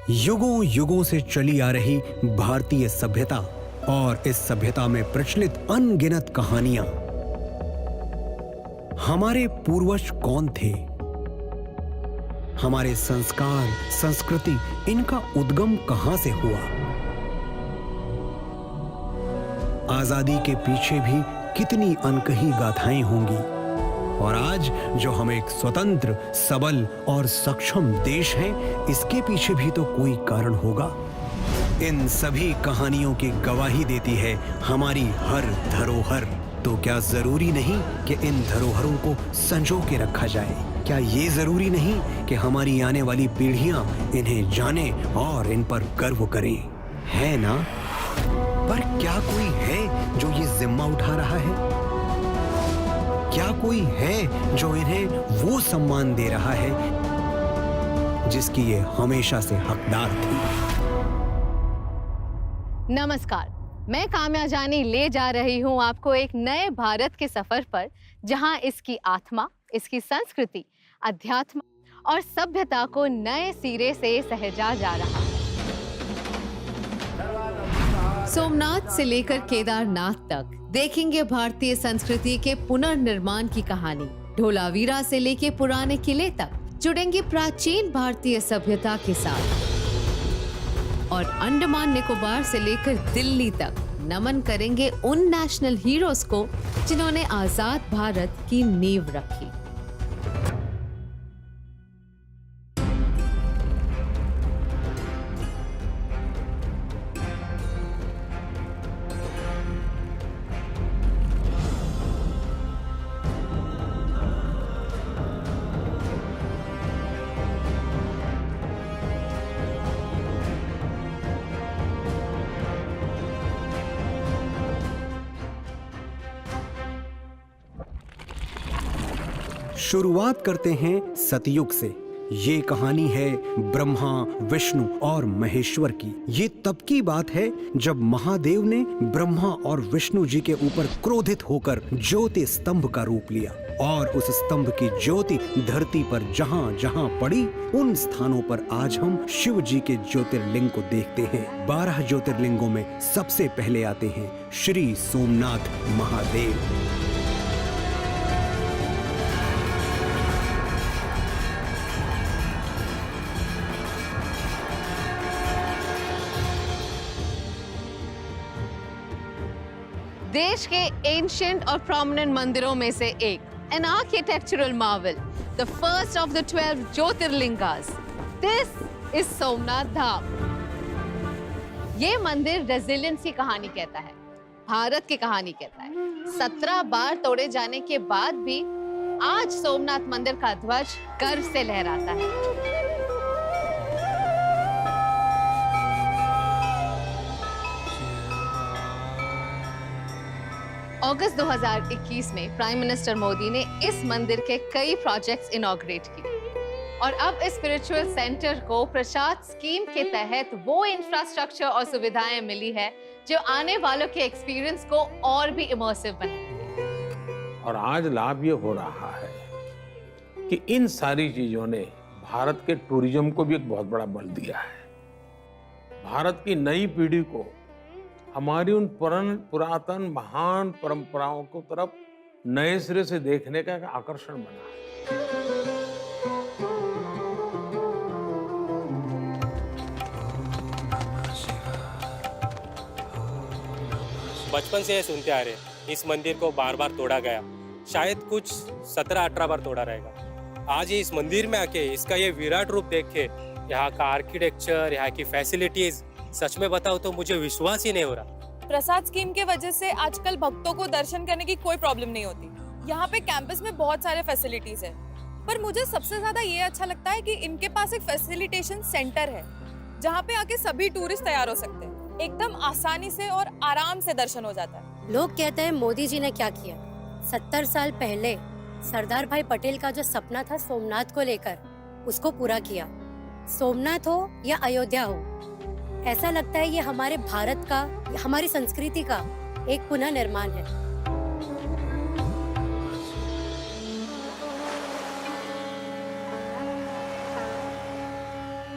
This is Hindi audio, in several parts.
युगों युगों से चली आ रही भारतीय सभ्यता और इस सभ्यता में प्रचलित अनगिनत कहानियां। हमारे पूर्वज कौन थे, हमारे संस्कार, संस्कृति, इनका उद्गम कहां से हुआ, आजादी के पीछे भी कितनी अनकही गाथाएं होंगी, और आज जो हम एक स्वतंत्र, सबल और सक्षम देश हैं, इसके पीछे भी तो कोई कारण होगा। इन सभी कहानियों की गवाही देती है हमारी हर धरोहर। तो क्या जरूरी नहीं कि इन धरोहरों को संजो के रखा जाए? क्या ये जरूरी नहीं कि हमारी आने वाली पीढ़ियां इन्हें जाने और इन पर गर्व करें? है ना? पर क्या कोई है जो ये जिम्मा उठा रहा है? क्या कोई है जो इन्हें वो सम्मान दे रहा है जिसकी ये हमेशा से हकदार थी? नमस्कार, मैं काम्या जानी ले जा रही हूँ आपको एक नए भारत के सफर पर, जहाँ इसकी आत्मा, इसकी संस्कृति, अध्यात्म और सभ्यता को नए सिरे से सहेजा जा रहा है। सोमनाथ से लेकर केदारनाथ तक देखेंगे भारतीय संस्कृति के पुनर्निर्माण की कहानी। धोलावीरा से लेकर पुराने किले तक जुड़ेंगे प्राचीन भारतीय सभ्यता के साथ, और अंडमान निकोबार से लेकर दिल्ली तक नमन करेंगे उन नेशनल हीरोज को जिन्होंने आजाद भारत की नींव रखी। शुरुआत करते हैं सतयुग से। ये कहानी है ब्रह्मा, विष्णु और महेश्वर की। ये तब की बात है जब महादेव ने ब्रह्मा और विष्णु जी के ऊपर क्रोधित होकर ज्योति स्तंभ का रूप लिया, और उस स्तंभ की ज्योति धरती पर जहाँ जहाँ पड़ी, उन स्थानों पर आज हम शिव जी के ज्योतिर्लिंग को देखते हैं। 12 ज्योतिर्लिंगों में सबसे पहले आते हैं श्री सोमनाथ महादेव। देश के एंशिएंट और प्रोमिनेंट मंदिरों में से एक, an architectural marvel, the first of the 12 ज्योतिर्लिंगास, this is Somnath धाम। ये मंदिर रेजिलियंस की कहानी कहता है, भारत की कहानी कहता है। 17 बार तोड़े जाने के बाद भी आज सोमनाथ मंदिर का ध्वज गर्व से लहराता है। अगस्त 2021 में प्राइम मिनिस्टर मोदी ने इस मंदिर के कई प्रोजेक्ट्स इनॉग्रेट किए, और अब इस स्पिरिचुअल सेंटर को प्रसाद स्कीम के तहत वो इंफ्रास्ट्रक्चर और सुविधाएं मिली है जो आने वालों के एक्सपीरियंस को और भी इमर्सिव बनाएंगे। और आज लाभ ये हो रहा है कि इन सारी चीजों ने भारत के टूरिज्म को भी एक बहुत बड़ा बल दिया है। भारत की नई पीढ़ी को हमारी उन पुरातन महान परंपराओं को तरफ नए सिरे से देखने का एक आकर्षण बना है। बचपन से ये सुनते आ रहे, इस मंदिर को बार बार तोड़ा गया, शायद कुछ 17-18 बार तोड़ा रहेगा। आज ये इस मंदिर में आके इसका ये विराट रूप देख के, यहाँ का आर्किटेक्चर, यहाँ की फैसिलिटीज, सच में बताओ तो मुझे विश्वास ही नहीं हो रहा। प्रसाद स्कीम के वजह से आजकल भक्तों को दर्शन करने की कोई प्रॉब्लम नहीं होती। यहाँ पे कैंपस में बहुत सारे फैसिलिटीज है, पर मुझे सबसे ज्यादा ये अच्छा लगता है कि इनके पास एक फैसिलिटेशन सेंटर है जहाँ पे आके सभी टूरिस्ट तैयार हो सकते हैं। एकदम आसानी से और आराम से दर्शन हो जाता है। लोग कहते हैं मोदी जी ने क्या किया। 70 साल पहले सरदार भाई पटेल का जो सपना था सोमनाथ को लेकर, उसको पूरा किया। सोमनाथ हो या अयोध्या हो, ऐसा लगता है ये हमारे भारत का, हमारी संस्कृति का एक पुनः निर्माण है।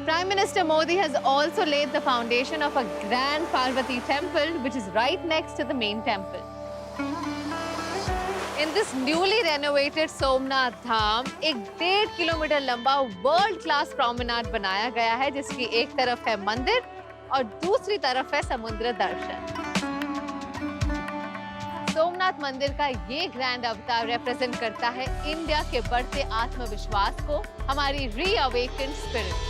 Prime Minister Modi has also laid the foundation of a grand Parvati temple, which is right next to the main temple. In this newly renovated Somnath Dham, एक 1.5 किलोमीटर लंबा वर्ल्ड क्लास प्रोमेनाड बनाया गया है, जिसकी एक तरफ है मंदिर और दूसरी तरफ है समुद्र दर्शन। सोमनाथ मंदिर का ये ग्रैंड अवतार रिप्रेजेंट करता है इंडिया के बढ़ते आत्मविश्वास को, हमारी रीअवेकेंड स्पिरिट।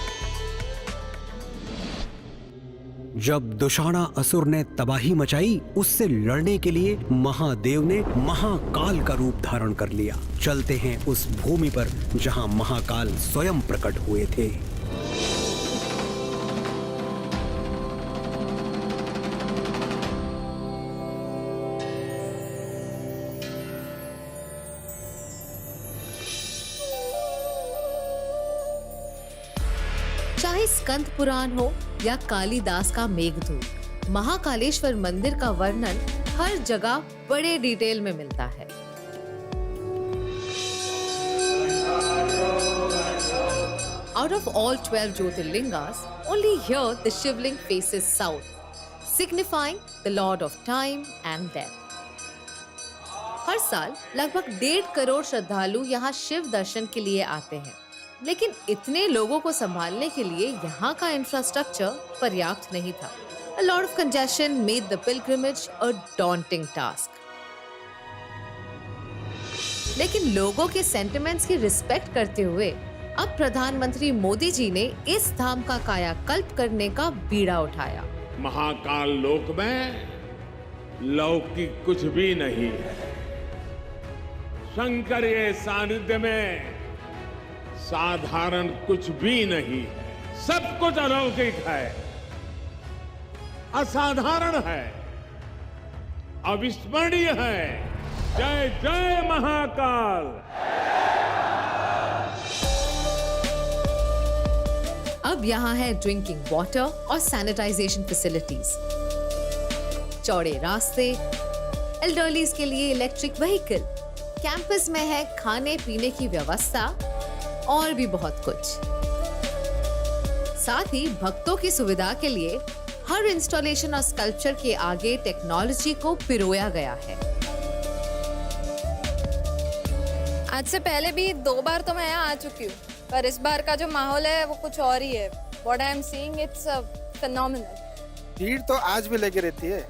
जब दुशाणा असुर ने तबाही मचाई, उससे लड़ने के लिए महादेव ने महाकाल का रूप धारण कर लिया। चलते हैं उस भूमि पर जहां महाकाल स्वयं प्रकट हुए थे। चाहे स्कंद पुराण हो या कालिदास का मेघदूत, महाकालेश्वर मंदिर का वर्णन हर जगह बड़े डिटेल में मिलता है। Out of all 12 Jyotirlingas, only here the Shivling faces south, signifying the Lord of Time and Death. हर साल लगभग 1.5 करोड़ श्रद्धालु यहाँ शिव दर्शन के लिए आते हैं, लेकिन इतने लोगों को संभालने के लिए यहाँ का इंफ्रास्ट्रक्चर पर्याप्त नहीं था। A lot of congestion made the pilgrimage a daunting task. लेकिन लोगों के सेंटिमेंट्स की रिस्पेक्ट करते हुए अब प्रधानमंत्री मोदी जी ने इस धाम का कायाकल्प करने का बीड़ा उठाया। महाकाल लोक में लौकिक कुछ भी नहीं है। शंकर के सानिध्य में साधारण कुछ भी नहीं, सब कुछ अलौकिक है, असाधारण है, अविस्मरणीय है। जय जय महाकाल। अब यहाँ है ड्रिंकिंग वाटर और सैनिटाइजेशन फैसिलिटीज, चौड़े रास्ते, एल्डरलीज के लिए इलेक्ट्रिक व्हीकल, कैंपस में है खाने पीने की व्यवस्था और भी बहुत कुछ। साथ ही भक्तों की सुविधा के लिए हर इंस्टॉलेशन और स्कल्पचर के आगे टेक्नोलॉजी को पिरोया गया है। आज से पहले भी 2 बार तो मैं यहाँ आ चुकी हूँ, पर इस बार का जो माहौल है वो कुछ और ही है। What I am seeing, it's phenomenal. भीड़ तो आज भी लगी रहती है,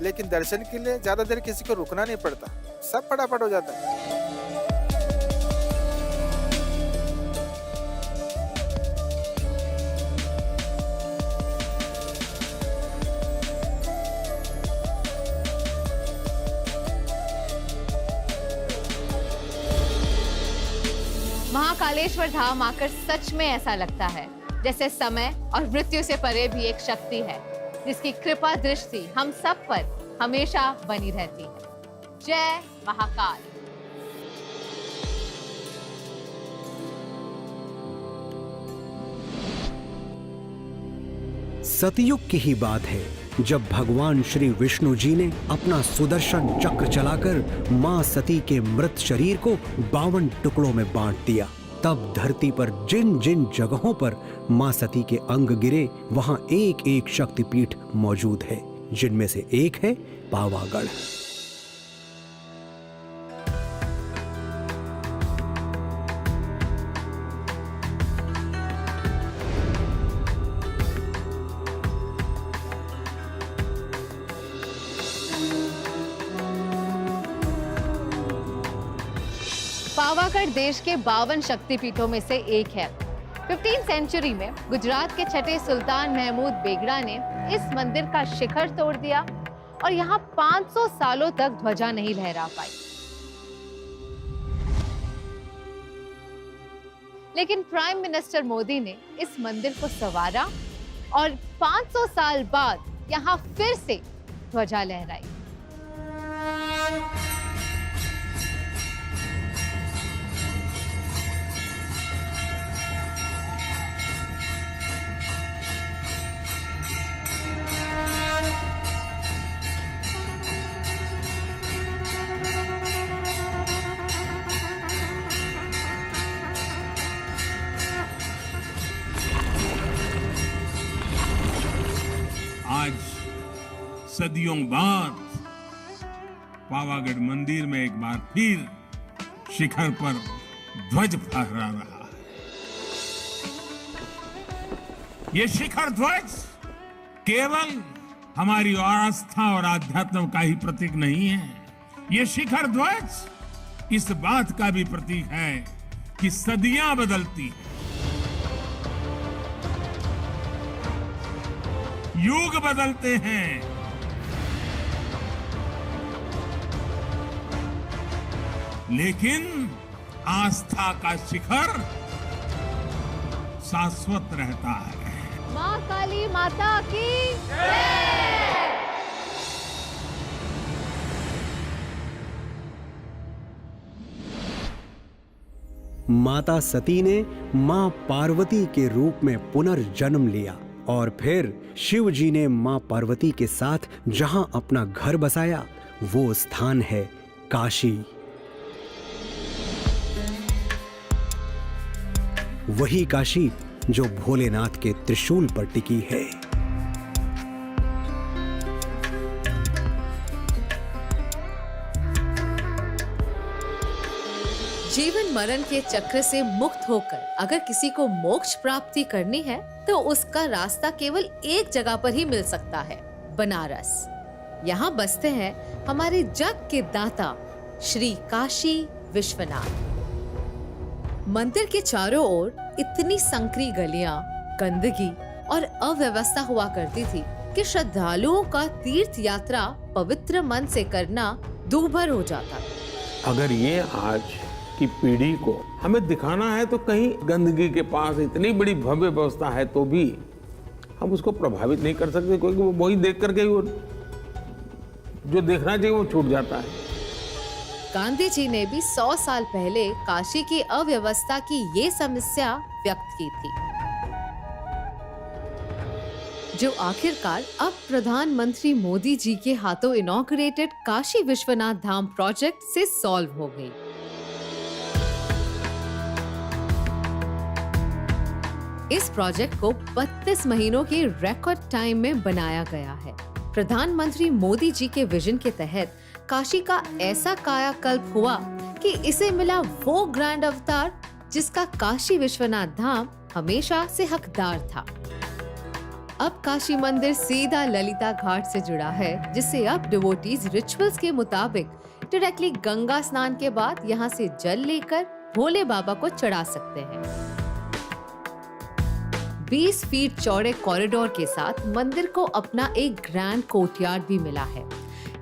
लेकिन दर्शन के लिए ज्यादा देर किसी को रुकना नहीं पड़ता, सब फटाफट हो जाता है। महाकालेश्वर धाम आकर सच में ऐसा लगता है जैसे समय और मृत्यु से परे भी एक शक्ति है, जिसकी कृपा दृष्टि हम सब पर हमेशा बनी रहती है। जय महाकाल। सतयुग की ही बात है जब भगवान श्री विष्णु जी ने अपना सुदर्शन चक्र चलाकर मां सती के मृत शरीर को 52 टुकड़ों में बांट दिया। तब धरती पर जिन जिन जगहों पर मां सती के अंग गिरे, वहां एक एक शक्तिपीठ मौजूद है, जिनमें से एक है पावागढ़। पावागढ़ देश के 52 शक्तिपीठों में से एक है। 15th सेंचुरी में गुजरात के छठे सुल्तान महमूद बेगड़ा ने इस मंदिर का शिखर तोड़ दिया और यहाँ 500 सालों तक ध्वजा नहीं लहरा पाई। लेकिन प्राइम मिनिस्टर मोदी ने इस मंदिर को संवारा और 500 साल बाद यहाँ फिर से ध्वजा लहराई। सदियों बाद पावागढ़ मंदिर में एक बार फिर शिखर पर ध्वज फहरा रहा है। ये शिखर ध्वज केवल हमारी आस्था और आध्यात्म का ही प्रतीक नहीं है। ये शिखर ध्वज इस बात का भी प्रतीक है कि सदियां बदलती हैं, युग बदलते हैं, लेकिन आस्था का शिखर शाश्वत रहता है। माँ काली माता की जय। माता सती ने मां पार्वती के रूप में पुनर्जन्म लिया और फिर शिव जी ने मां पार्वती के साथ जहां अपना घर बसाया वो स्थान है काशी। वही काशी जो भोलेनाथ के त्रिशूल पर टिकी है। जीवन मरण के चक्र से मुक्त होकर अगर किसी को मोक्ष प्राप्ति करनी है तो उसका रास्ता केवल एक जगह पर ही मिल सकता है, बनारस। यहाँ बसते हैं हमारे जग के दाता श्री काशी विश्वनाथ। मंदिर के चारों ओर इतनी संकरी गलियां, गंदगी और अव्यवस्था हुआ करती थी कि श्रद्धालुओं का तीर्थ यात्रा पवित्र मन से करना दूभर हो जाता था। अगर ये आज की पीढ़ी को हमें दिखाना है तो कहीं गंदगी के पास इतनी बड़ी भव्य व्यवस्था है तो भी हम उसको प्रभावित नहीं कर सकते, क्योंकि वो वही देख करके वो जो देखना चाहिए वो छूट जाता है। गांधी जी ने भी 100 साल पहले काशी की अव्यवस्था की ये समस्या व्यक्त की थी, जो आखिरकार अब प्रधानमंत्री मोदी जी के हाथों इनॉग्रेटेड काशी विश्वनाथ धाम प्रोजेक्ट से सॉल्व हो गई। इस प्रोजेक्ट को 32 महीनों के रिकॉर्ड टाइम में बनाया गया है। प्रधानमंत्री मोदी जी के विजन के तहत काशी का ऐसा कायाकल्प हुआ कि इसे मिला वो ग्रैंड अवतार जिसका काशी विश्वनाथ धाम हमेशा से हकदार था। अब काशी मंदिर सीधा ललिता घाट से जुड़ा है, जिससे अब डिवोटीज रिचुअल्स के मुताबिक डायरेक्टली गंगा स्नान के बाद यहाँ से जल लेकर भोले बाबा को चढ़ा सकते हैं। 20 फीट चौड़े कॉरिडोर के साथ मंदिर को अपना एक ग्रैंड कोर्टयार्ड भी मिला है।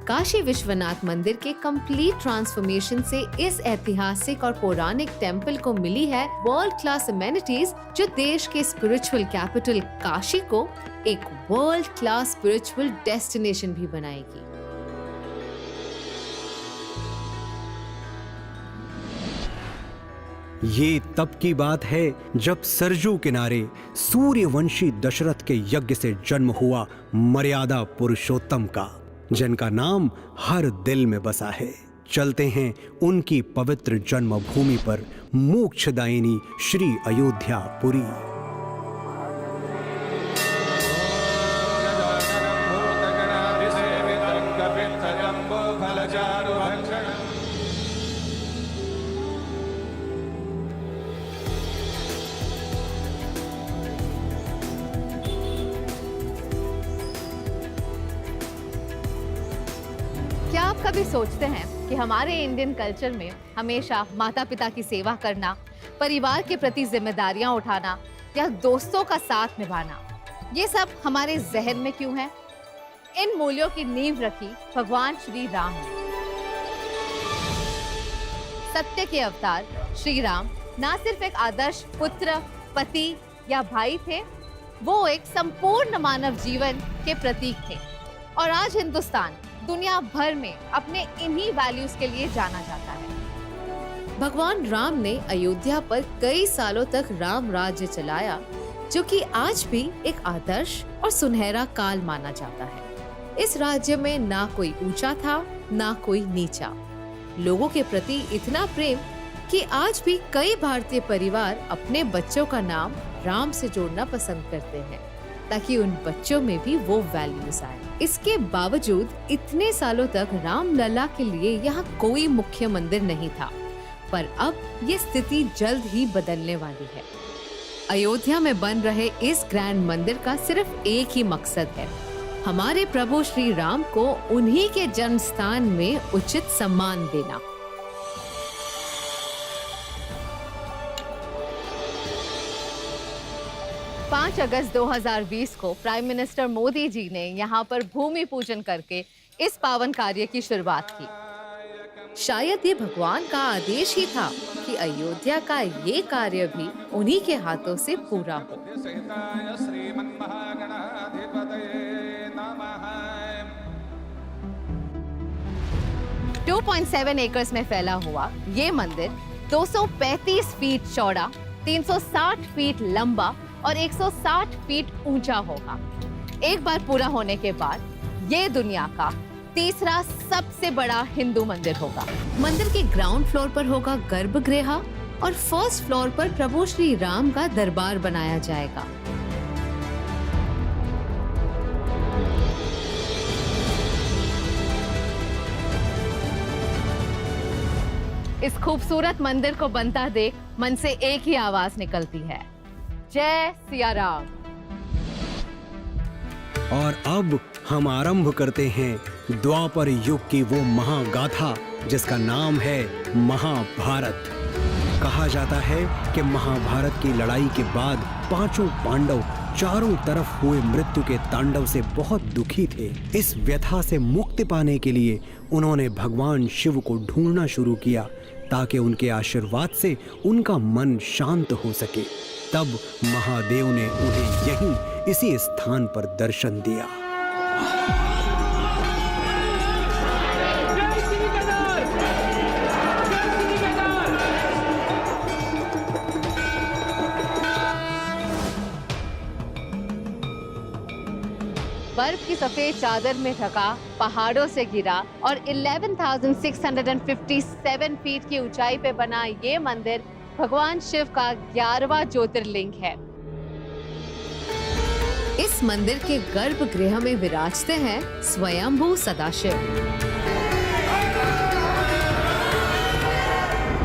काशी विश्वनाथ मंदिर के कंप्लीट ट्रांसफॉर्मेशन से इस ऐतिहासिक और पौराणिक टेम्पल को मिली है वर्ल्ड क्लास अमेनिटीज, जो देश के स्पिरिचुअल कैपिटल काशी को एक वर्ल्ड क्लास स्पिरिचुअल डेस्टिनेशन भी बनाएगी। ये तब की बात है जब सरजू किनारे सूर्यवंशी दशरथ के यज्ञ से जन्म हुआ मर्यादा पुरुषोत्तम का, जिनका नाम हर दिल में बसा है। चलते हैं उनकी पवित्र जन्मभूमि पर, मोक्षदायिनी श्री अयोध्या पुरी। क्या आप कभी सोचते हैं कि हमारे इंडियन कल्चर में हमेशा माता पिता की सेवा करना, परिवार के प्रति जिम्मेदारियां उठाना या दोस्तों का साथ निभाना, ये सब हमारे जहन में क्यों है? इन मूल्यों की नींव रखी भगवान श्री राम ने। सत्य के अवतार श्री राम ना सिर्फ एक आदर्श पुत्र, पति या भाई थे, वो एक संपूर्ण मानव जीवन के प्रतीक थे। और आज हिंदुस्तान दुनिया भर में अपने इन्हीं वैल्यूज के लिए जाना जाता है। भगवान राम ने अयोध्या पर कई सालों तक राम राज्य चलाया, जो कि आज भी एक आदर्श और सुनहरा काल माना जाता है। इस राज्य में ना कोई ऊंचा था, ना कोई नीचा। लोगों के प्रति इतना प्रेम कि आज भी कई भारतीय परिवार अपने बच्चों का नाम राम से जोड़ना पसंद करते हैं। ताकि उन बच्चों में भी वो वैल्यूज आए। इसके बावजूद इतने सालों तक रामलला के लिए यहाँ कोई मुख्य मंदिर नहीं था, पर अब ये स्थिति जल्द ही बदलने वाली है। अयोध्या में बन रहे इस ग्रैंड मंदिर का सिर्फ एक ही मकसद है, हमारे प्रभु श्री राम को उन्हीं के जन्म स्थान में उचित सम्मान देना। पाँच अगस्त 2020 को प्राइम मिनिस्टर मोदी जी ने यहाँ पर भूमि पूजन करके इस पावन कार्य की शुरुआत की। शायद ये भगवान का आदेश ही था कि अयोध्या का ये कार्य भी उन्हीं के हाथों से पूरा हो। 2.7 एकर्स में फैला हुआ ये मंदिर 235 फीट चौड़ा, 360 फीट लंबा और 160 फीट ऊंचा होगा। एक बार पूरा होने के बाद ये दुनिया का तीसरा सबसे बड़ा हिंदू मंदिर होगा। मंदिर के ग्राउंड फ्लोर पर होगा गर्भगृह और फर्स्ट फ्लोर पर प्रभु श्री राम का दरबार बनाया जाएगा। इस खूबसूरत मंदिर को बनता देख मन से एक ही आवाज निकलती है, जय सिया राम। और अब हम आरंभ करते हैं द्वापर युग की वो महागाथा जिसका नाम है महाभारत। कहा जाता है कि महाभारत की लड़ाई के बाद पांचों पांडव चारों तरफ हुए मृत्यु के तांडव से बहुत दुखी थे। इस व्यथा से मुक्ति पाने के लिए उन्होंने भगवान शिव को ढूंढना शुरू किया ताकि उनके आशीर्वाद से उनका मन शांत हो सके। तब महादेव ने उन्हें यहीं इसी स्थान पर दर्शन दिया। बर्फ की सफेद चादर में ढका, पहाड़ों से घिरा और 11,657 फीट की ऊंचाई पे बना ये मंदिर भगवान शिव का 11वां ज्योतिर्लिंग है। इस मंदिर के गर्भगृह में विराजते हैं स्वयंभू सदाशिव।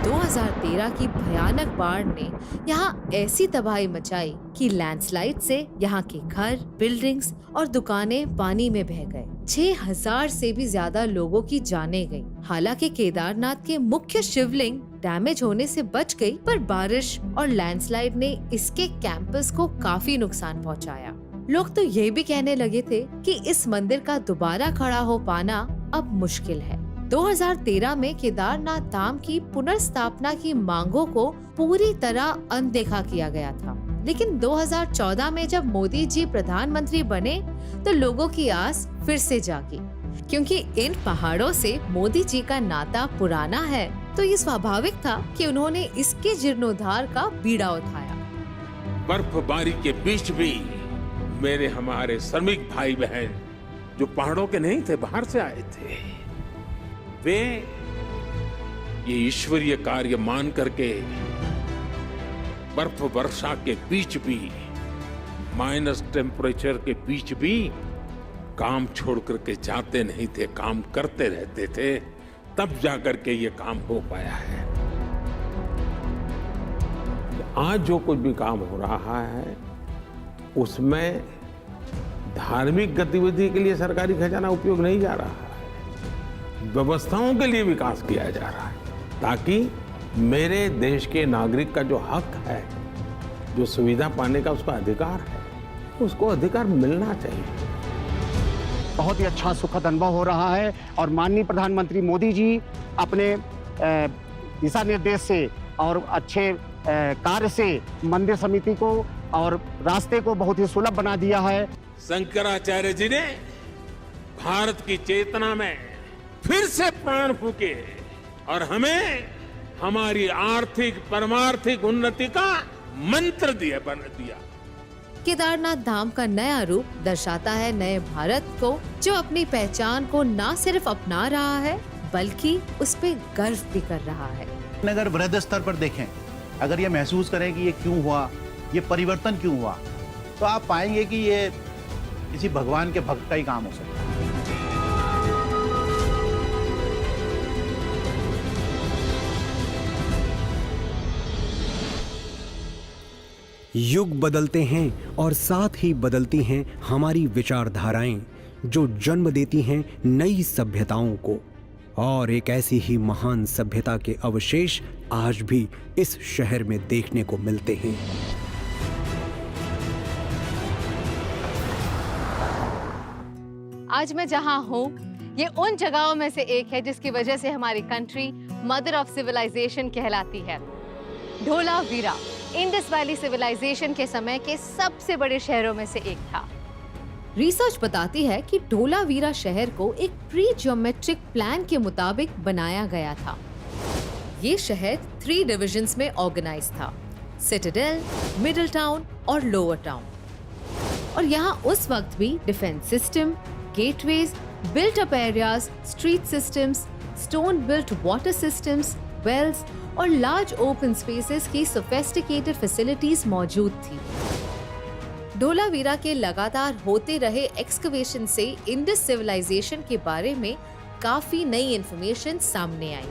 2013 की भयानक बाढ़ ने यहाँ ऐसी तबाही मचाई कि लैंडस्लाइड से यहाँ के घर, बिल्डिंग्स और दुकानें पानी में बह गए। 6,000 से भी ज्यादा लोगों की जानें गई। हालांकि केदारनाथ के मुख्य शिवलिंग डैमेज होने से बच गई, पर बारिश और लैंडस्लाइड ने इसके कैंपस को काफी नुकसान पहुँचाया। लोग तो ये भी कहने लगे थे कि इस मंदिर का दोबारा खड़ा हो पाना अब मुश्किल है। 2013 में केदारनाथ धाम की पुनर्स्थापना की मांगों को पूरी तरह अनदेखा किया गया था, लेकिन 2014 में जब मोदी जी प्रधानमंत्री बने तो लोगों की आस फिर से जागी, क्योंकि इन पहाड़ों से मोदी जी का नाता पुराना है, तो ये स्वाभाविक था कि उन्होंने इसके जीर्णोद्धार का बीड़ा उठाया। बर्फबारी के बीच भी मेरे हमारे श्रमिक भाई बहन जो पहाड़ों के नहीं थे, बाहर से आए थे, वे ये ईश्वरीय कार्य मान करके बर्फ वर्षा के बीच भी, माइनस टेम्परेचर के बीच भी काम छोड़ करके जाते नहीं थे, काम करते रहते थे। तब जाकर के ये काम हो पाया है। आज जो कुछ भी काम हो रहा है उसमें धार्मिक गतिविधि के लिए सरकारी खजाना उपयोग नहीं जा रहा है, व्यवस्थाओं के लिए विकास किया जा रहा है, ताकि मेरे देश के नागरिक का जो हक है, जो सुविधा पाने का उसका अधिकार है, उसको अधिकार मिलना चाहिए। बहुत ही अच्छा सुखद अनुभव हो रहा है और माननीय प्रधानमंत्री मोदी जी अपने दिशा निर्देश से और अच्छे कार्य से मंदिर समिति को और रास्ते को बहुत ही सुलभ बना दिया है। शंकराचार्य जी ने भारत की चेतना में फिर से प्राण फूके और हमें हमारी आर्थिक परमार्थिक उन्नति का मंत्र दिया। केदारनाथ धाम का नया रूप दर्शाता है नए भारत को, जो अपनी पहचान को न सिर्फ अपना रहा है बल्कि उस पे गर्व भी कर रहा है। अगर वृहद स्तर पर देखें, अगर ये महसूस करें कि ये क्यों हुआ, ये परिवर्तन क्यों हुआ, तो आप पाएंगे कि ये किसी भगवान के भक्त का ही काम हो सकता है। युग बदलते हैं और साथ ही बदलती हैं हमारी विचारधाराएं, जो जन्म देती हैं नई सभ्यताओं को। और एक ऐसी ही महान सभ्यता के अवशेष आज भी इस शहर में देखने को मिलते हैं। आज मैं जहां हूं, ये उन जगहों में से एक है जिसकी वजह से हमारी कंट्री मदर ऑफ सिविलाइजेशन कहलाती है। धोलावीरा इंडस वैली सिविलाइजेशन के समय के सबसे बड़े शहरों में से एक था। रिसर्च बताती है कि धोलावीरा शहर को एक प्री ज्योमेट्रिक प्लान के मुताबिक बनाया गया था। ये शहर 3 डिविजन्स में ऑर्गेनाइज था: सिटाडेल, मिडिल टाउन और लोअर टाउन। और यहाँ उस वक्त भी defence system, gateways, built up areas, street systems, stone built water systems, wells और लार्ज ओपन स्पेसेस की सोफिस्टिकेटेड फैसिलिटीज मौजूद थी। धोलावीरा के लगातार होते रहे एक्सकवेशन से इंडस सिविलाइजेशन के बारे में काफी नई इंफॉर्मेशन सामने आई।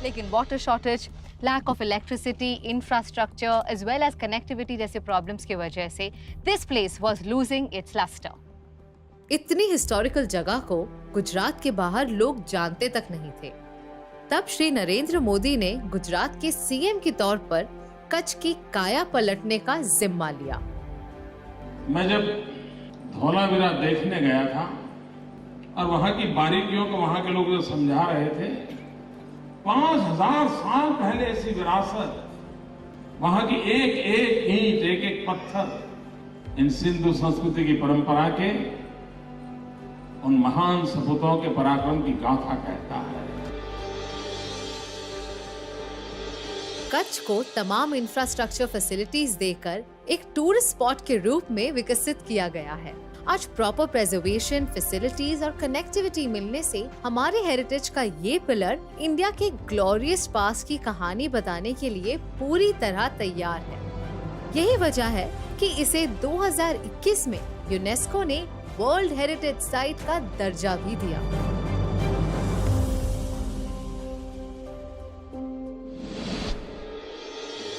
लेकिन water shortage, lack of electricity, infrastructure as well as connectivity जैसे प्रॉब्लम्स की वजह से this place was losing its lustre. इतनी हिस्टोरिकल जगह को गुजरात के बाहर लोग जानते तक नहीं थे। तब श्री नरेंद्र मोदी ने गुजरात के सीएम के तौर पर कच्छ की काया पलटने का जिम्मा लिया। मैं जब धोलावीरा देखने गया था और वहां की बारीकियों को वहां के लोग जो समझा रहे थे, 5000 साल पहले ऐसी विरासत, वहां की एक एक ईंट, एक एक पत्थर इन सिंधु संस्कृति की परंपरा के, उन महान सपूतों के पराक्रम की गाथा कहता है। कच्छ को तमाम इंफ्रास्ट्रक्चर फैसिलिटीज देकर एक टूरिस्ट स्पॉट के रूप में विकसित किया गया है। आज प्रॉपर प्रिजर्वेशन, फैसिलिटीज और कनेक्टिविटी मिलने से हमारे हेरिटेज का ये पिलर इंडिया के ग्लोरियस पास्ट की कहानी बताने के लिए पूरी तरह तैयार है। यही वजह है कि इसे 2021 में यूनेस्को ने वर्ल्ड हेरिटेज साइट का दर्जा भी दिया।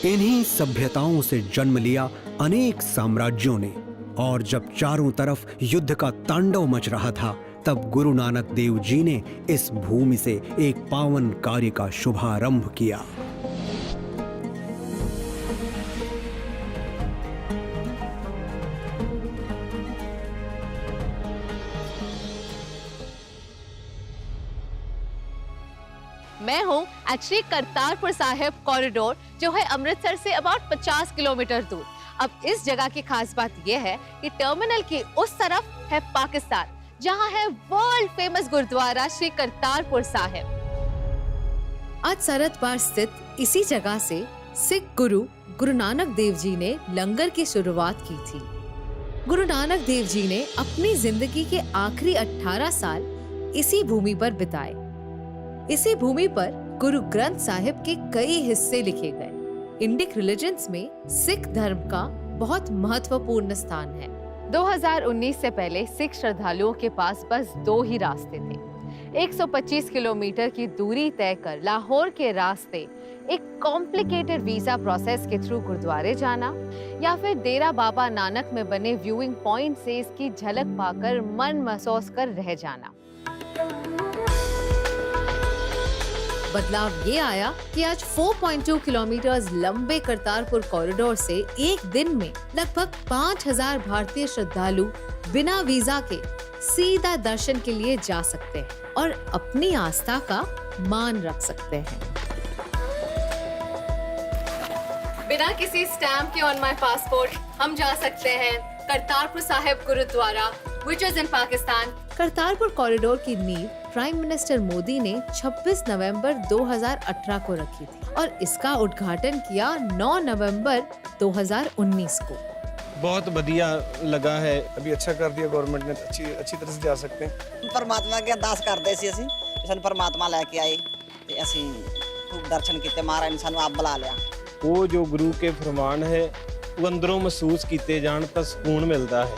इन्हीं सभ्यताओं से जन्म लिया अनेक साम्राज्यों ने, और जब चारों तरफ युद्ध का तांडव मच रहा था, तब गुरु नानक देव जी ने इस भूमि से एक पावन कार्य का शुभारंभ किया। मैं हूँ एट श्री करतारपुर साहिब कॉरिडोर, जो है अमृतसर से अबाउट 50 किलोमीटर दूर। अब इस जगह की खास बात यह है कि टर्मिनल की उस तरफ है पाकिस्तान, जहाँ है वर्ल्ड फेमस गुरुद्वारा श्री करतारपुर साहिब। आज सरहद पार स्थित इसी जगह से सिख गुरु नानक देव जी ने लंगर की शुरुआत की थी। गुरु नानक देव जी ने अपनी जिंदगी के आखिरी 18 साल इसी भूमि पर बिताए। इसी भूमि पर गुरु ग्रंथ साहिब के कई हिस्से लिखे गए। इंडिक रिलीजन्स में सिख धर्म का बहुत महत्वपूर्ण स्थान है। 2019 से पहले सिख श्रद्धालुओं के पास बस 2 ही रास्ते थे। 125 किलोमीटर की दूरी तय कर लाहौर के रास्ते एक कॉम्प्लिकेटेड वीजा प्रोसेस के थ्रू गुरुद्वारे जाना, या फिर डेरा बाबा नानक में बने व्यूइंग पॉइंट से इसकी झलक पाकर मन महसूस कर रह जाना। बदलाव ये आया कि आज 4.2 किलोमीटर लंबे करतारपुर कॉरिडोर से एक दिन में लगभग 5000 भारतीय श्रद्धालु बिना वीजा के सीधा दर्शन के लिए जा सकते हैं और अपनी आस्था का मान रख सकते हैं। बिना किसी स्टैम्प के ऑन माय पासपोर्ट हम जा सकते हैं Kartarpur Sahib Gurudwara, which is in Pakistan. Kartarpur corridor की नींव प्राइम मिनिस्टर मोदी ने 26 नवंबर 2018 को रखी थी और इसका उद्घाटन किया 9 नवंबर 2019 को। बहुत बढ़िया लगा है, अभी अच्छा कर दिया गवर्नमेंट ने, अच्छी तरह से जा सकते हैं। परमात्मा के अरदास करते सी ਅਸੀਂ ਸਾਨੂੰ परमात्मा लेके आए ਤੇ ਅਸੀਂ खूब दर्शन किए, महाराज ने सानू आप बुला लिया। वो जो गुरु के फरमान है ਉਹ ਅੰਦਰੋਂ ਮਹਿਸੂਸ ਕੀਤੇ ਜਾਣ ਤਾਂ ਸਕੂਨ ਮਿਲਦਾ ਹੈ।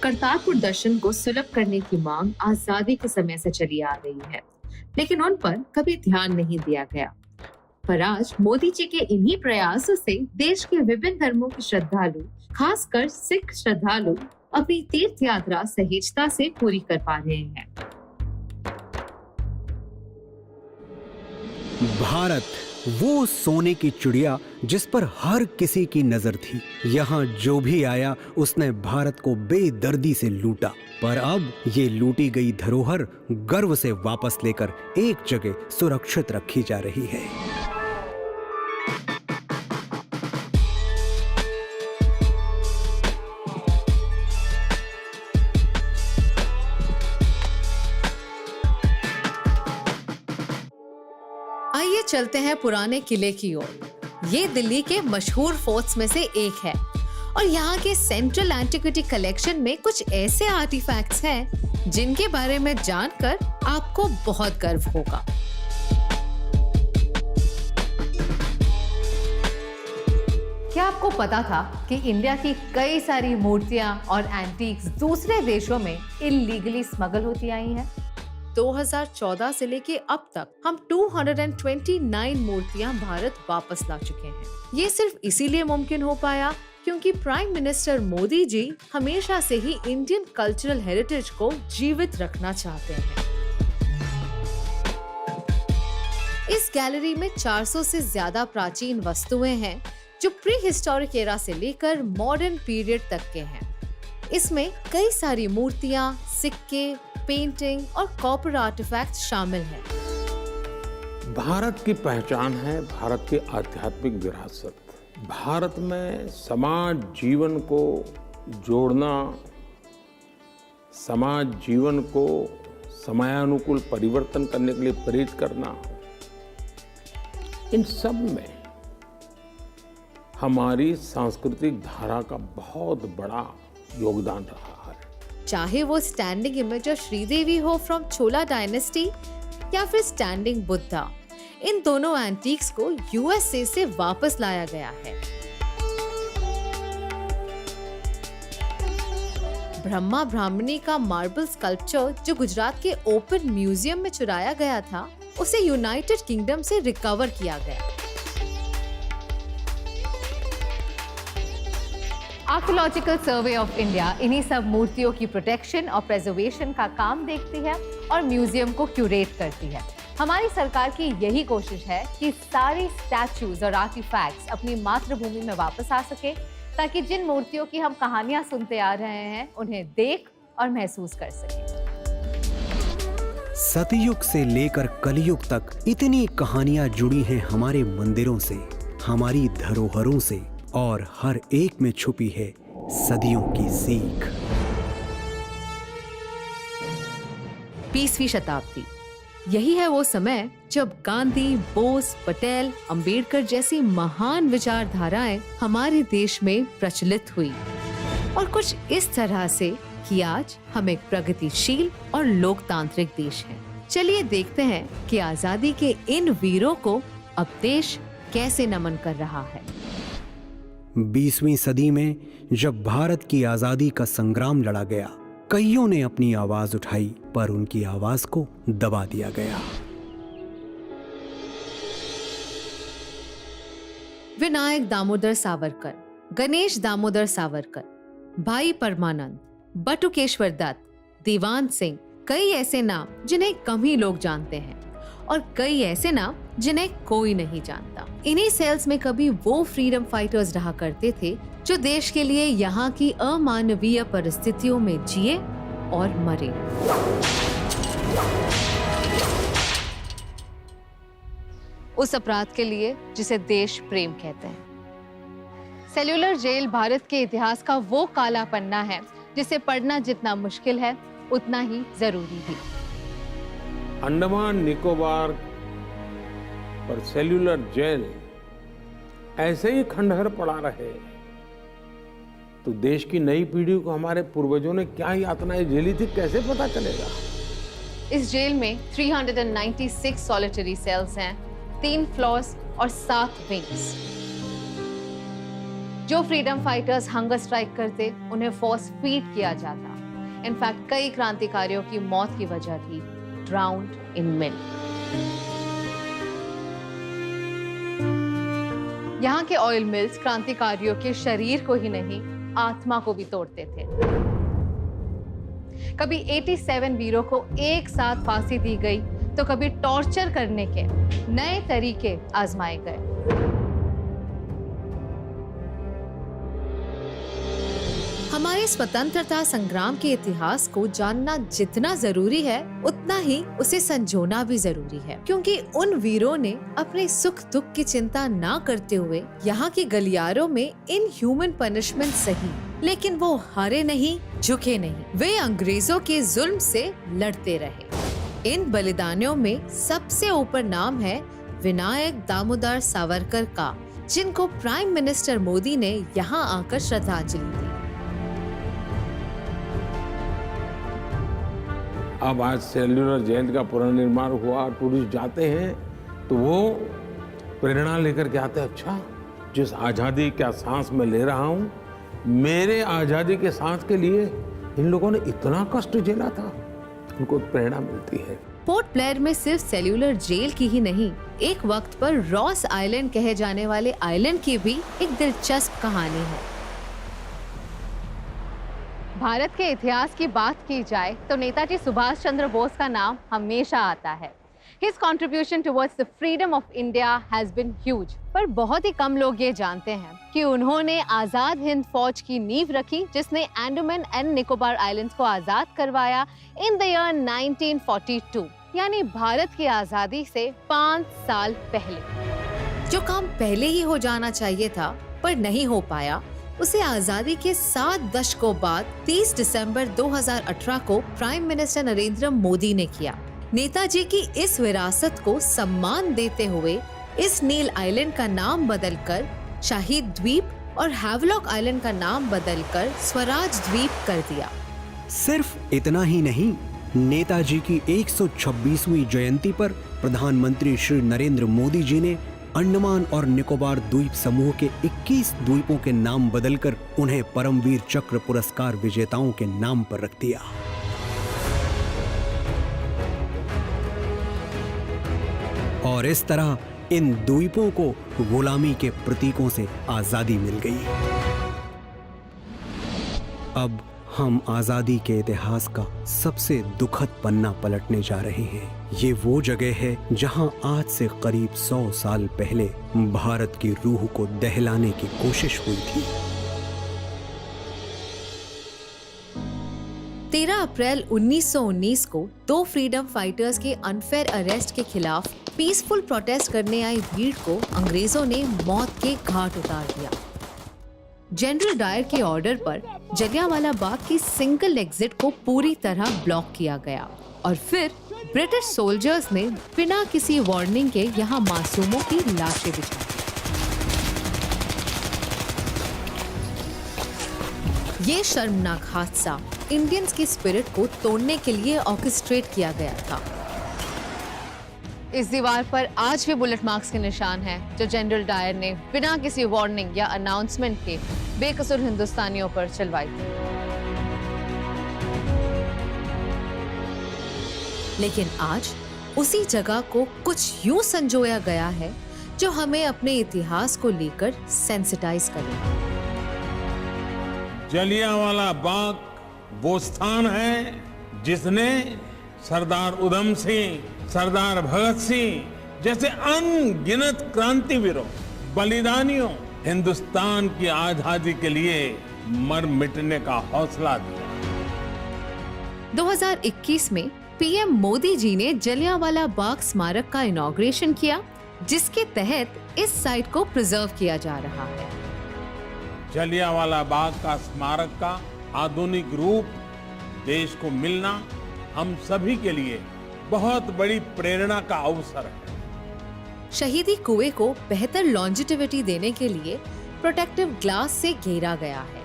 करतारपुर दर्शन को सुलभ करने की मांग आजादी के समय से चली आ रही है, लेकिन उन पर कभी ध्यान नहीं दिया गया। पर आज मोदी जी के इन्हीं प्रयासों से देश के विभिन्न धर्मों के श्रद्धालु, खासकर सिख श्रद्धालु, अपनी तीर्थ यात्रा सहजता से पूरी कर पा रहे हैं। भारत वो सोने की चिड़िया जिस पर हर किसी की नजर थी। यहाँ जो भी आया उसने भारत को बेदर्दी से लूटा, पर अब ये लूटी गई धरोहर गर्व से वापस लेकर एक जगह सुरक्षित रखी जा रही है। आइए चलते हैं पुराने किले की ओर। ये दिल्ली के मशहूर फोर्ट्स में से एक है और यहाँ के सेंट्रल एंटिक्विटी कलेक्शन में कुछ ऐसे आर्टिफैक्ट्स हैं जिनके बारे में जानकर आपको बहुत गर्व होगा। क्या आपको पता था कि इंडिया की कई सारी मूर्तियां और एंटीक्स दूसरे देशों में इल्लीगली स्मगल होती आई हैं? 2014 से लेके अब तक हम 229 मूर्तियां भारत वापस ला चुके हैं। ये सिर्फ इसीलिए मुमकिन हो पाया क्योंकि प्राइम मिनिस्टर मोदी जी हमेशा से ही इंडियन कल्चरल हेरिटेज को जीवित रखना चाहते हैं। इस गैलरी में 400 से ज्यादा प्राचीन वस्तुएं हैं जो प्री हिस्टोरिक एरा से लेकर मॉडर्न पीरियड तक के हैं। इसमें कई सारी मूर्तियां, सिक्के, पेंटिंग और कॉपर आर्टिफैक्ट्स शामिल हैं। भारत की पहचान है भारत की आध्यात्मिक विरासत। भारत में समाज जीवन को जोड़ना, समाज जीवन को समयानुकूल परिवर्तन करने के लिए प्रेरित करना, इन सब में हमारी सांस्कृतिक धारा का बहुत बड़ा योगदान रहा है। चाहे वो स्टैंडिंग इमेज ऑफ श्रीदेवी हो फ्रॉम चोला डायनेस्टी या फिर स्टैंडिंग बुद्धा, इन दोनों एंटीक्स को यूएसए से वापस लाया गया है। ब्रह्मा ब्राह्मणी का मार्बल स्कल्पचर जो गुजरात के ओपन म्यूजियम में चुराया गया था, उसे यूनाइटेड किंगडम से रिकवर किया गया। आर्कियोलॉजिकल सर्वे ऑफ इंडिया इन्हीं सब मूर्तियों की प्रोटेक्शन और प्रिजर्वेशन का काम देखती है और म्यूजियम को क्यूरेट करती है। हमारी सरकार की यही कोशिश है कि सारी स्टैच्यूज और आर्टिफैक्ट्स अपनी मातृभूमि में वापस आ सके, ताकि जिन मूर्तियों की हम कहानियां सुनते आ रहे हैं उन्हें देख और महसूस कर सकें। सतयुग से लेकर कलयुग तक इतनी कहानियां जुड़ी हैं हमारे मंदिरों से, हमारी धरोहरों से, और हर एक में छुपी है सदियों की सीख। 20वीं शताब्दी, यही है वो समय जब गांधी, बोस, पटेल, अंबेडकर जैसी महान विचारधाराएं हमारे देश में प्रचलित हुई और कुछ इस तरह से कि आज हम एक प्रगतिशील और लोकतांत्रिक देश हैं। चलिए देखते हैं कि आजादी के इन वीरों को अब देश कैसे नमन कर रहा है। 20वीं सदी में जब भारत की आजादी का संग्राम लड़ा गया, कईयों ने अपनी आवाज उठाई, पर उनकी आवाज को दबा दिया गया। विनायक दामोदर सावरकर, गणेश दामोदर सावरकर, भाई परमानंद, बटुकेश्वर दत्त, दीवान सिंह, कई ऐसे नाम जिन्हें कम ही लोग जानते हैं और कई ऐसे नाम जिन्हें कोई नहीं जानता। इन्हीं सेल्स में कभी वो फ्रीडम फाइटर्स रहा करते थे जो देश के लिए यहाँ की अमानवीय परिस्थितियों में जिए और मरे। उस अपराध के लिए जिसे देश प्रेम कहते हैं। सेल्यूलर जेल भारत के इतिहास का वो काला पन्ना है जिसे पढ़ना जितना मुश्किल है उतना ही जरूरी भी। अंडमान निकोबार पर सेल्यूलर जेल ऐसे ही खंडहर पड़ा रहे तो देश की नई पीढ़ी को हमारे पूर्वजों ने क्या यातनाएं झेली थी कैसे पता चलेगा। इस जेल में 396 सॉलिटरी सेल्स हैं, 3 फ्लोर्स और 7 विंग्स। जो फ्रीडम फाइटर्स हंगर स्ट्राइक करते उन्हें फोर्स फीड किया जाता। इनफैक्ट कई क्रांतिकारियों की मौत की वजह थी ड्राउन्ड इन मिल्क। यहाँ के ऑयल मिल्स क्रांतिकारियों के शरीर को ही नहीं, आत्मा को भी तोड़ते थे। कभी 87 वीरों को एक साथ फांसी दी गई, तो कभी टॉर्चर करने के नए तरीके आजमाए गए। हमारे स्वतंत्रता संग्राम के इतिहास को जानना जितना जरूरी है, उतना ही उसे संजोना भी जरूरी है, क्योंकि उन वीरों ने अपने सुख दुख की चिंता ना करते हुए यहाँ के गलियारों में इन ह्यूमन पनिशमेंट सही, लेकिन वो हारे नहीं, झुके नहीं। वे अंग्रेजों के जुल्म से लड़ते रहे। इन बलिदानियों में सबसे ऊपर नाम है विनायक दामोदर सावरकर का, जिनको प्राइम मिनिस्टर मोदी ने यहाँ आकर श्रद्धांजलि दी। अब आज सेल्यूलर जेल का पुनर्निर्माण हुआ, टूरिस्ट जाते हैं तो वो प्रेरणा लेकर के आते हैं, अच्छा जिस आज़ादी का सांस मैं ले रहा हूँ, मेरे आज़ादी के सांस के लिए इन लोगों ने इतना कष्ट झेला था, उनको प्रेरणा मिलती है। पोर्ट ब्लेयर में सिर्फ सेल्यूलर जेल की ही नहीं, एक वक्त पर रॉस आइलैंड कहे जाने वाले आइलैंड की भी एक दिलचस्प कहानी है। भारत के इतिहास की बात की जाए तो नेताजी सुभाष चंद्र बोस का नाम हमेशा आता है। His contribution towards the freedom of India has been huge। पर बहुत ही कम लोग ये जानते हैं कि उन्होंने आजाद हिंद फौज की नींव रखी, जिसने अंडमान एंड निकोबार आइलैंड्स को आजाद करवाया इन द ईयर 1942, यानी भारत की आजादी से 5 साल पहले। जो काम पहले ही हो जाना चाहिए था पर नहीं हो पाया, उसे आजादी के 7 दशकों बाद 30 दिसंबर 2018 को प्राइम मिनिस्टर नरेंद्र मोदी ने किया। नेताजी की इस विरासत को सम्मान देते हुए इस नील आइलैंड का नाम बदलकर शहीद द्वीप और हैवलॉक आइलैंड का नाम बदलकर स्वराज द्वीप कर दिया। सिर्फ इतना ही नहीं, नेताजी की 126वीं जयंती पर प्रधानमंत्री श्री नरेंद्र मोदी जी ने अंडमान और निकोबार द्वीप समूह के 21 द्वीपों के नाम बदलकर उन्हें परमवीर चक्र पुरस्कार विजेताओं के नाम पर रख दिया। और इस तरह इन द्वीपों को गुलामी के प्रतीकों से आजादी मिल गई। अब हम आजादी के इतिहास का सबसे दुखद पन्ना पलटने जा रहे हैं। ये वो जगह है जहां आज से करीब 100 साल पहले भारत की रूह को दहलाने की कोशिश हुई थी। 13 अप्रैल 1919 को 2 फ्रीडम फाइटर्स के अनफेयर अरेस्ट के खिलाफ पीसफुल प्रोटेस्ट करने आई भीड़ को अंग्रेजों ने मौत के घाट उतार दिया। जनरल डायर के ऑर्डर पर जलियांवाला बाग की सिंगल एग्जिट को पूरी तरह ब्लॉक किया गया और फिर ब्रिटिश सोल्जर्स ने बिना किसी वार्निंग के यहाँ मासूमों की लाशें बिछाई। ये शर्मनाक हादसा इंडियंस की स्पिरिट को तोड़ने के लिए ऑर्केस्ट्रेट किया गया था। इस दीवार पर आज भी बुलेट मार्क्स के निशान हैं, जो जनरल डायर ने बिना किसी वार्निंग या अनाउंसमेंट के बेकसूर हिंदुस्तानियों पर चलवाई थी। लेकिन आज उसी जगह को कुछ यूं संजोया गया है जो हमें अपने इतिहास को लेकर सेंसिटाइज करे। जलियांवाला बाग वो स्थान है जिसने सरदार उधम सिंह, सरदार भगत सिंह जैसे अनगिनत क्रांतिवीरों, बलिदानियों, हिंदुस्तान की आजादी के लिए मर मिटने का हौसला दिया। 2021 में पीएम मोदी जी ने जलियांवाला बाग स्मारक का इनॉग्रेशन किया, जिसके तहत इस साइट को प्रिजर्व किया जा रहा है। जलियांवाला बाग का स्मारक का आधुनिक रूप देश को मिलना हम सभी के लिए बहुत बड़ी प्रेरणा का अवसर है। शहीदी कुएं को बेहतर लॉन्जिटिविटी देने के लिए प्रोटेक्टिव ग्लास से घेरा गया है।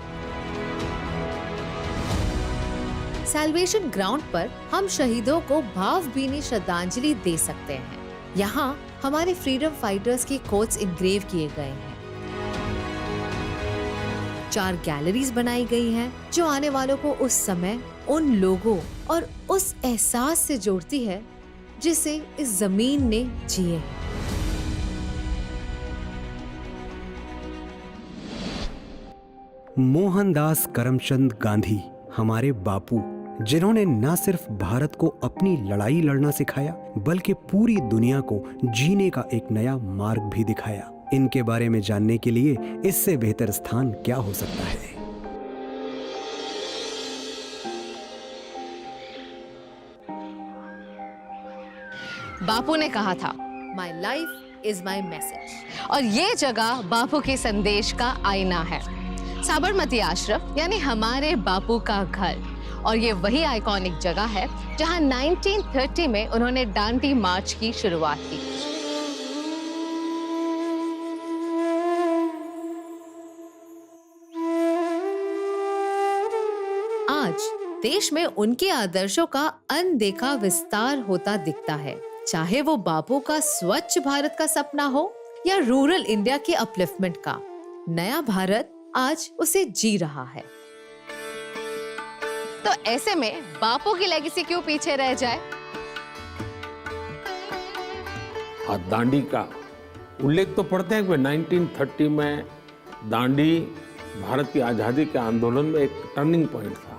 सैल्वेशन ग्राउंड पर हम शहीदों को भावभीनी श्रद्धांजलि दे सकते हैं। यहाँ हमारे फ्रीडम फाइटर्स के कोट्स इनग्रेव किए गए हैं। 4 गैलरीज बनाई गई हैं जो आने वालों को उस समय, उन लोगों और उस एहसास से जोड़ती है जिसे इस जमीन ने जिए हैं। मोहनदास करमचंद गांधी, हमारे बापू, जिन्होंने न सिर्फ भारत को अपनी लड़ाई लड़ना सिखाया बल्कि पूरी दुनिया को जीने का एक नया मार्ग भी दिखाया। इनके बारे में जानने के लिए इससे बेहतर स्थान क्या हो सकता है। बापू ने कहा था, my life is my message, और ये जगह बापू के संदेश का आईना है। साबरमती आश्रम यानी हमारे बापू का घर, और ये वही आइकॉनिक जगह है जहां 1930 में उन्होंने दांडी मार्च की शुरुआत की। आज देश में उनके आदर्शों का अनदेखा विस्तार होता दिखता है, चाहे वो बापू का स्वच्छ भारत का सपना हो या रूरल इंडिया के अपलिफ्टमेंट का। नया भारत आज उसे जी रहा है। तो ऐसे में बापू की लेगेसी क्यों पीछे रह जाए? दांडी का उल्लेख तो पढ़ते हैं कि 1930 में दांडी भारत की आजादी के आंदोलन में एक टर्निंग पॉइंट था।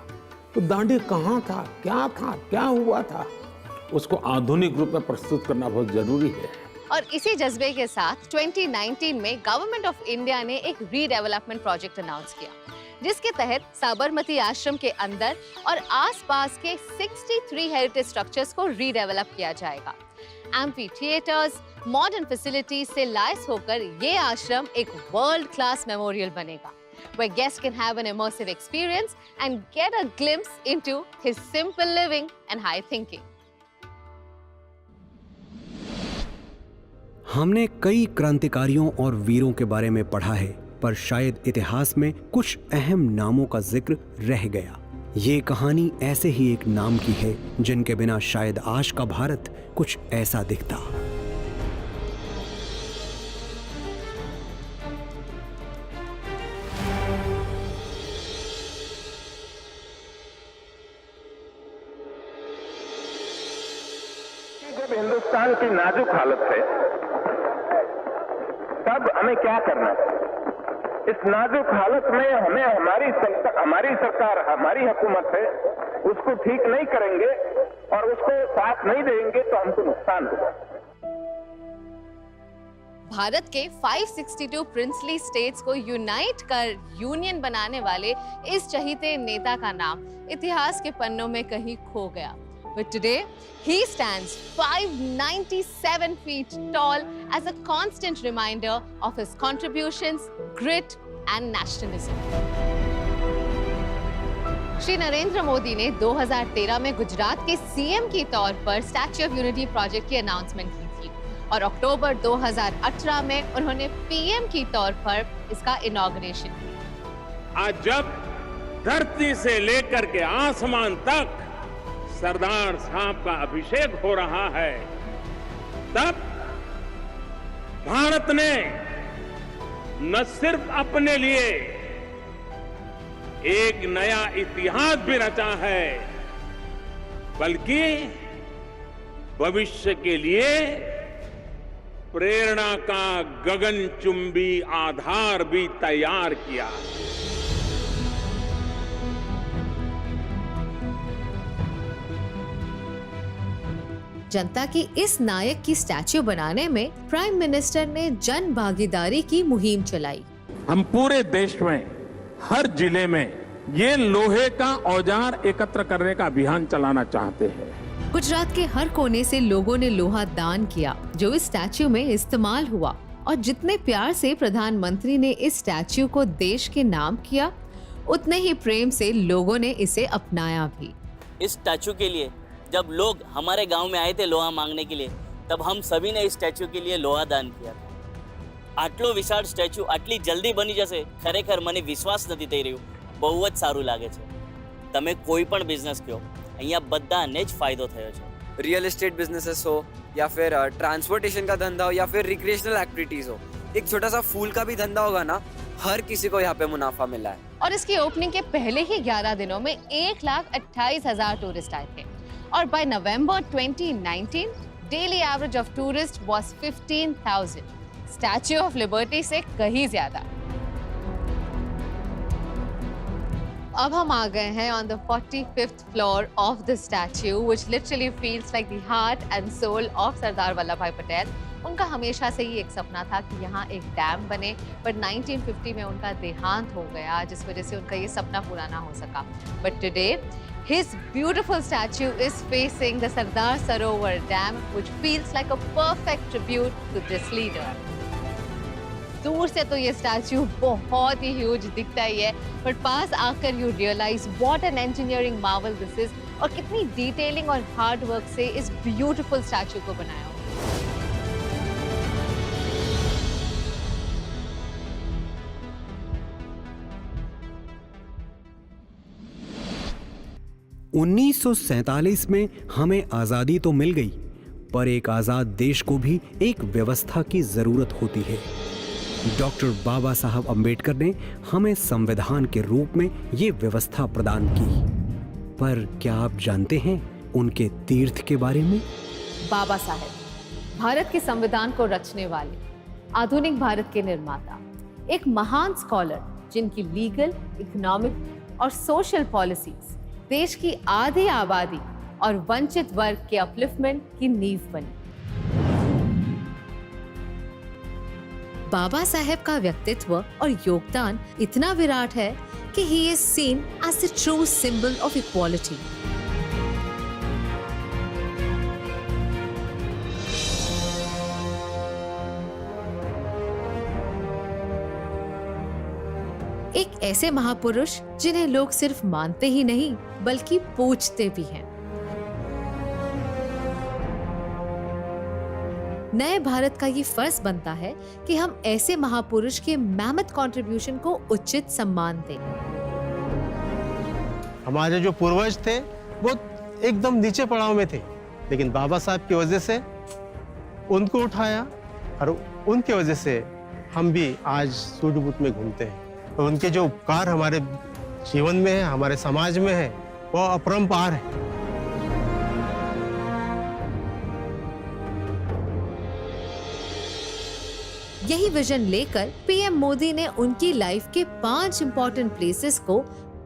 तो दांडी कहाँ था, क्या हुआ था, उसको आधुनिक रूप में प्रस्तुत करना बहुत जरूरी है। और इसी जज्बे के साथ 2019 में गवर्नमेंट ऑफ इंडिया ने एक रीडेवलपमेंट प्रोजेक्ट अनाउंस किया, जिसके तहत साबरमती आश्रम के अंदर और आसपास के 63 हेरिटेज स्ट्रक्चर्स को रीडेवलप किया जाएगा। एम्फी थिएटर्स, मॉडर्न फैसिलिटीज से लैस होकर ये आश्रम एक वर्ल्ड क्लास मेमोरियल बनेगा, where guests can have an immersive experience and get a glimpse into his simple living and high thinking. हमने कई क्रांतिकारियों और वीरों के बारे में पढ़ा है, पर शायद इतिहास में कुछ अहम नामों का जिक्र रह गया। ये कहानी ऐसे ही एक नाम की है जिनके बिना शायद आज का भारत कुछ ऐसा दिखता। जब हिंदुस्तान की नाजुक हालत है तब हमें क्या करना है? इस नाजुक हालत में हमें हमारी सरकार, हमारी हुकूमत है, उसको ठीक नहीं करेंगे और उसको साथ नहीं देंगे तो हमको नुकसान होगा। भारत के 562 प्रिंसली स्टेट्स को यूनाइट कर यूनियन बनाने वाले इस चहीते नेता का नाम इतिहास के पन्नों में कहीं खो गया। But today, he stands 597 feet tall as a constant reminder of his contributions, grit and nationalism. Shri Narendra Modi ने 2013 में गुजरात के सीएम के तौर पर स्टैच्यू ऑफ यूनिटी प्रोजेक्ट की अनाउंसमेंट की थी और अक्टूबर 2018 में उन्होंने पीएम के तौर पर इसका इनॉग्रेशन किया। आज जब धरती से लेकर के आसमान तक सरदार साहब का अभिषेक हो रहा है, तब भारत ने न सिर्फ अपने लिए एक नया इतिहास भी रचा है, बल्कि भविष्य के लिए प्रेरणा का गगनचुंबी आधार भी तैयार किया। जनता की इस नायक की स्टैच्यू बनाने में प्राइम मिनिस्टर ने जन भागीदारी की मुहिम चलाई। हम पूरे देश में हर जिले में ये लोहे का औजार एकत्र करने का अभियान चलाना चाहते हैं। गुजरात के हर कोने से लोगों ने लोहा दान किया जो इस स्टैच्यू में इस्तेमाल हुआ, और जितने प्यार से प्रधानमंत्री ने इस स्टैच्यू को देश के नाम किया, उतने ही प्रेम से लोगों ने इसे अपनाया भी। इस स्टैच्यू के लिए जब लोग हमारे गांव में आए थे लोहा मांगने के लिए, तब हम सभी ने इस स्टैच्यू के लिए लोहा दान किया था। આટલો વિશાળ સ્ટેચ્યુ આટલી જલ્દી બની જશે, ખરેખર મને વિશ્વાસ નથી થઈ રહ્યો। બહુ જ સારું લાગે છે। તમે કોઈ પણ બિઝનેસ કહો, અહીંયા બધાને જ ફાયદો થયો છે। रियल एस्टेट बिजनेसेस हो या फिर ट्रांसपोर्टेशन का धंधा हो या फिर रिक्रिएशनल एक्टिविटीज हो, एक छोटा सा फूल का भी धंधा होगा ना, हर किसी को यहाँ पे मुनाफा मिला है। और इसकी ओपनिंग के पहले ही 11 दिनों में 1,28,000 टूरिस्ट आए थे और by November 2019 daily average of tourist was 15,000, statue of liberty से कहीं ज्यादा। अब हम आ गए हैं on the 45th floor of the statue which literally feels like the heart and soul of Sardar Vallabh Bhai Patel. उनका हमेशा से ही एक सपना था कि यहाँ एक डैम बने, पर 1950 में उनका देहांत हो गया जिस वजह से उनका ये सपना पूरा ना हो सका। But today his beautiful statue is facing the Sardar Sarovar Dam which feels like a perfect tribute to this leader. दूर से तो ये स्टैच्यू बहुत ही ह्यूज दिखता ही है, बट पास आकर you realise what an engineering marvel this is और कितनी डिटेलिंग और हार्ड वर्क से इस ब्यूटीफुल स्टैच्यू को बनाया हो। उन्नीस में हमें आजादी तो मिल गई, पर एक आजाद देश को भी एक व्यवस्था की जरूरत होती है। डॉक्टर बाबा साहब अंबेडकर ने हमें संविधान के रूप में ये व्यवस्था प्रदान की, पर क्या आप जानते हैं उनके तीर्थ के बारे में? बाबा साहेब भारत के संविधान को रचने वाले, आधुनिक भारत के निर्माता, एक महान स्कॉलर जिनकी लीगल, इकोनॉमिक और सोशल पॉलिसीज देश की आधी आबादी और वंचित वर्ग के अपलिफ्टमेंट की नींव बनी। बाबा साहेब का व्यक्तित्व और योगदान इतना विराट है कि he is seen as the true symbol of equality. एक ऐसे महापुरुष जिन्हें लोग सिर्फ मानते ही नहीं बल्कि पूजते भी हैं। नए भारत का ये फर्ज बनता है कि हम ऐसे महापुरुष के मैमथ कंट्रीब्यूशन को उचित सम्मान दें। हमारे जो पूर्वज थे वो एकदम नीचे पड़ाव में थे, लेकिन बाबा साहब की वजह से उनको उठाया और उनकी वजह से हम भी आज सूर्यबूत में घूमते हैं। तो उनके जो उपकार हमारे जीवन में है, हमारे समाज में है, वो अपरंपार है। यही विजन लेकर पीएम मोदी ने उनकी लाइफ के 5 इंपॉर्टेंट प्लेसेस को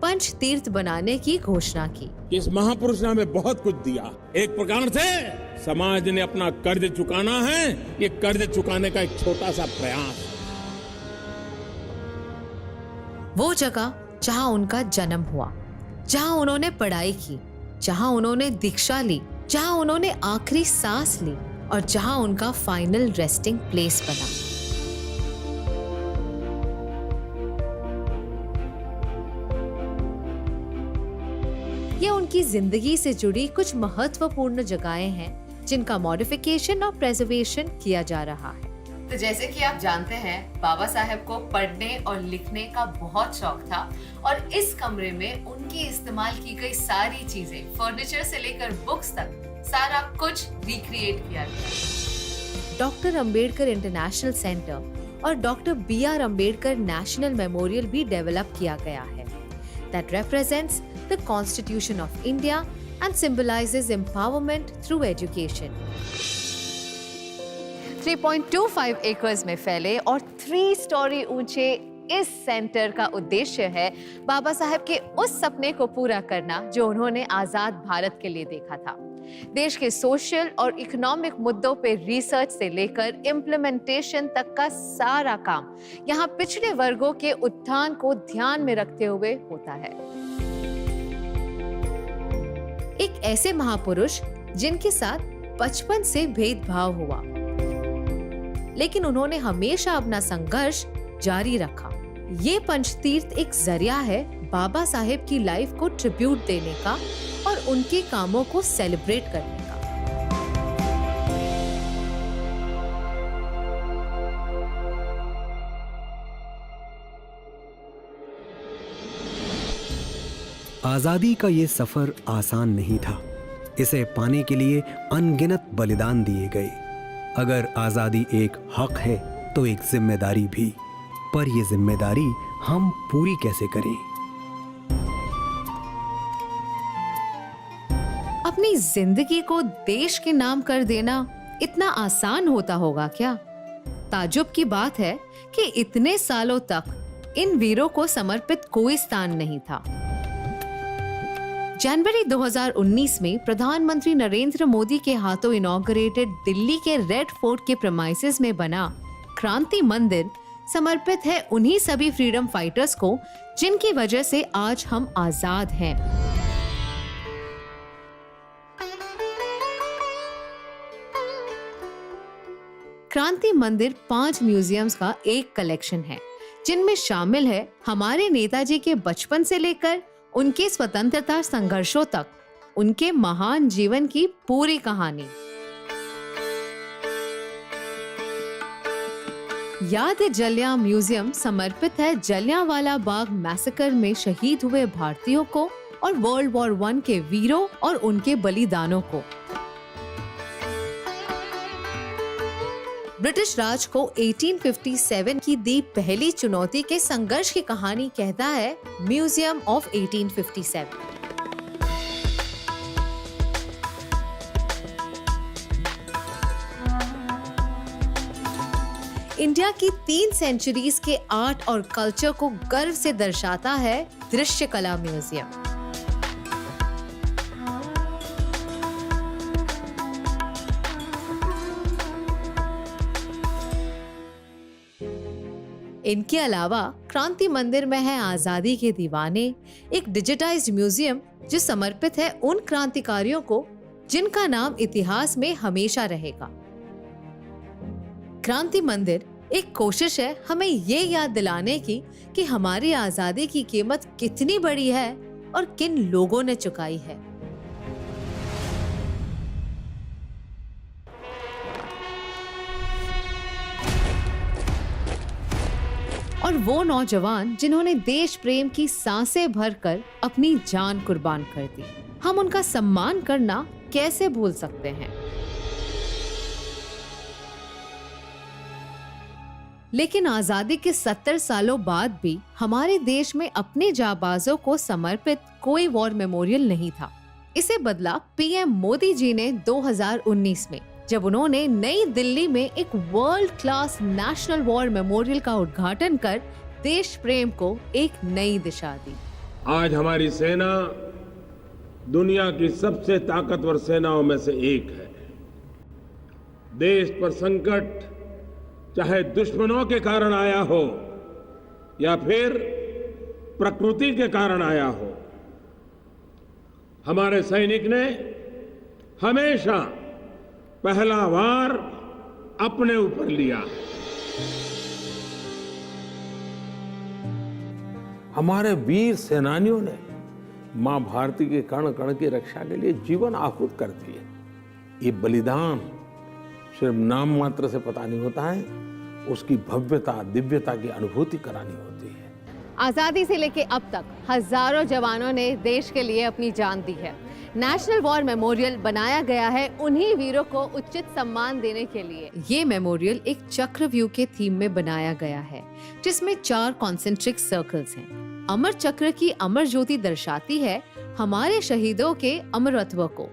पंच तीर्थ बनाने की घोषणा की। इस महापुरुष ने हमें बहुत कुछ दिया। एक प्रकार से समाज ने अपना कर्ज चुकाना है, ये कर्ज चुकाने का एक छोटा सा प्रयास। वो जगह जहां उनका जन्म हुआ, जहां उन्होंने पढ़ाई की, जहां उन्होंने दीक्षा ली, जहां उन्होंने आखिरी सांस ली और जहां उनका फाइनल रेस्टिंग प्लेस बना। ये उनकी जिंदगी से जुड़ी कुछ महत्वपूर्ण जगहें हैं जिनका मॉडिफिकेशन और प्रेजर्वेशन किया जा रहा है। तो जैसे कि आप जानते हैं, बाबा साहेब को पढ़ने और लिखने का बहुत शौक था और इस कमरे में उनकी इस्तेमाल की गई सारी चीजें, फर्नीचर से लेकर बुक्स तक, सारा कुछ रिक्रिएट किया गया। डॉक्टर अंबेडकर इंटरनेशनल सेंटर और doctor BR Ambedkar national memorial भी डेवलप किया गया है। That represents the Constitution of India and symbolizes empowerment through education. 3.25 acres में फैले और 3 स्टोरी ऊंचे इस सेंटर का उद्देश्य है बाबा साहेब के उस सपने को पूरा करना जो उन्होंने आजाद भारत के लिए देखा था। देश के सोशल और इकोनॉमिक मुद्दों पे रिसर्च से लेकर इम्प्लीमेंटेशन तक का सारा काम यहाँ पिछड़े वर्गों के उत्थान को ध्यान में रखते हुए होता है। एक ऐसे महापुरुष जिनके साथ बचपन से भेदभाव हुआ, लेकिन उन्होंने हमेशा अपना संघर्ष जारी रखा। ये पंचतीर्थ एक जरिया है बाबा साहेब की लाइफ को ट्रिब्यूट देने का और उनके कामों को सेलिब्रेट करने का। आजादी का ये सफर आसान नहीं था। इसे पाने के लिए अनगिनत बलिदान दिए गए। अगर आजादी एक हक है तो एक जिम्मेदारी भी। पर ये जिम्मेदारी हम पूरी कैसे करें? अपनी जिंदगी को देश के नाम कर देना इतना आसान होता होगा क्या? ताज्जुब की बात है कि इतने सालों तक इन वीरों को समर्पित कोई स्थान नहीं था। जनवरी 2019 में प्रधानमंत्री नरेंद्र मोदी के हाथों इनॉग्रेटेड दिल्ली के रेड फोर्ट के प्रेमाइसेस में बना क्रांति मंदिर समर्पित है उन्हीं सभी फ्रीडम फाइटर्स को जिनकी वजह से आज हम आजाद हैं। क्रांति मंदिर 5 म्यूजियम्स का एक कलेक्शन है, जिनमें शामिल है हमारे नेताजी के बचपन से लेकर उनके स्वतंत्रता संघर्षों तक उनके महान जीवन की पूरी कहानी। याद ए जलियां म्यूजियम समर्पित है जलियांवाला बाग मैसेकर में शहीद हुए भारतीयों को और वर्ल्ड वॉर 1 के वीरों और उनके बलिदानों को। ब्रिटिश राज को 1857 की दी पहली चुनौती के संघर्ष की कहानी कहता है म्यूजियम ऑफ 1857। इंडिया की 3 सेंचुरीज के आर्ट और कल्चर को गर्व से दर्शाता है दृश्य कला म्यूजियम। इनके अलावा क्रांति मंदिर में है आजादी के दीवाने, एक डिजिटाइज्ड म्यूजियम जो समर्पित है उन क्रांतिकारियों को जिनका नाम इतिहास में हमेशा रहेगा। क्रांति मंदिर एक कोशिश है हमें ये याद दिलाने की कि हमारी आजादी की कीमत कितनी बड़ी है और किन लोगों ने चुकाई है। और वो नौजवान जिन्होंने देश प्रेम की सांसें भरकर अपनी जान कुर्बान कर दी, हम उनका सम्मान करना कैसे भूल सकते हैं। लेकिन आजादी के 70 सालों बाद भी हमारे देश में अपने जाबाजों को समर्पित कोई वॉर मेमोरियल नहीं था। इसे बदला पीएम मोदी जी ने 2019 में, जब उन्होंने नई दिल्ली में एक world class national war memorial का उद्घाटन कर देश प्रेम को एक नई दिशा दी। आज हमारी सेना दुनिया की सबसे ताकतवर सेनाओं में से एक है। देश पर संकट चाहे दुश्मनों के कारण आया हो या फिर प्रकृति के कारण आया हो, हमारे सैनिक ने हमेशा पहला वार अपने ऊपर लिया। हमारे वीर सेनानियों ने मां भारती के कण कण की रक्षा के लिए जीवन आहुत कर दिए। ये बलिदान सिर्फ नाम मात्र से पता नहीं होता है, उसकी भव्यता दिव्यता की अनुभूति करानी होती है। आजादी से लेके अब तक हजारों जवानों ने देश के लिए अपनी जान दी है। नेशनल वॉर मेमोरियल बनाया गया है उन्हीं वीरों को उचित सम्मान देने के लिए। ये मेमोरियल एक चक्रव्यूह के थीम में बनाया गया है, जिसमें 4 कॉन्सेंट्रिक सर्कल्स हैं। अमर चक्र की अमर ज्योति दर्शाती है हमारे शहीदों के अमरत्व को।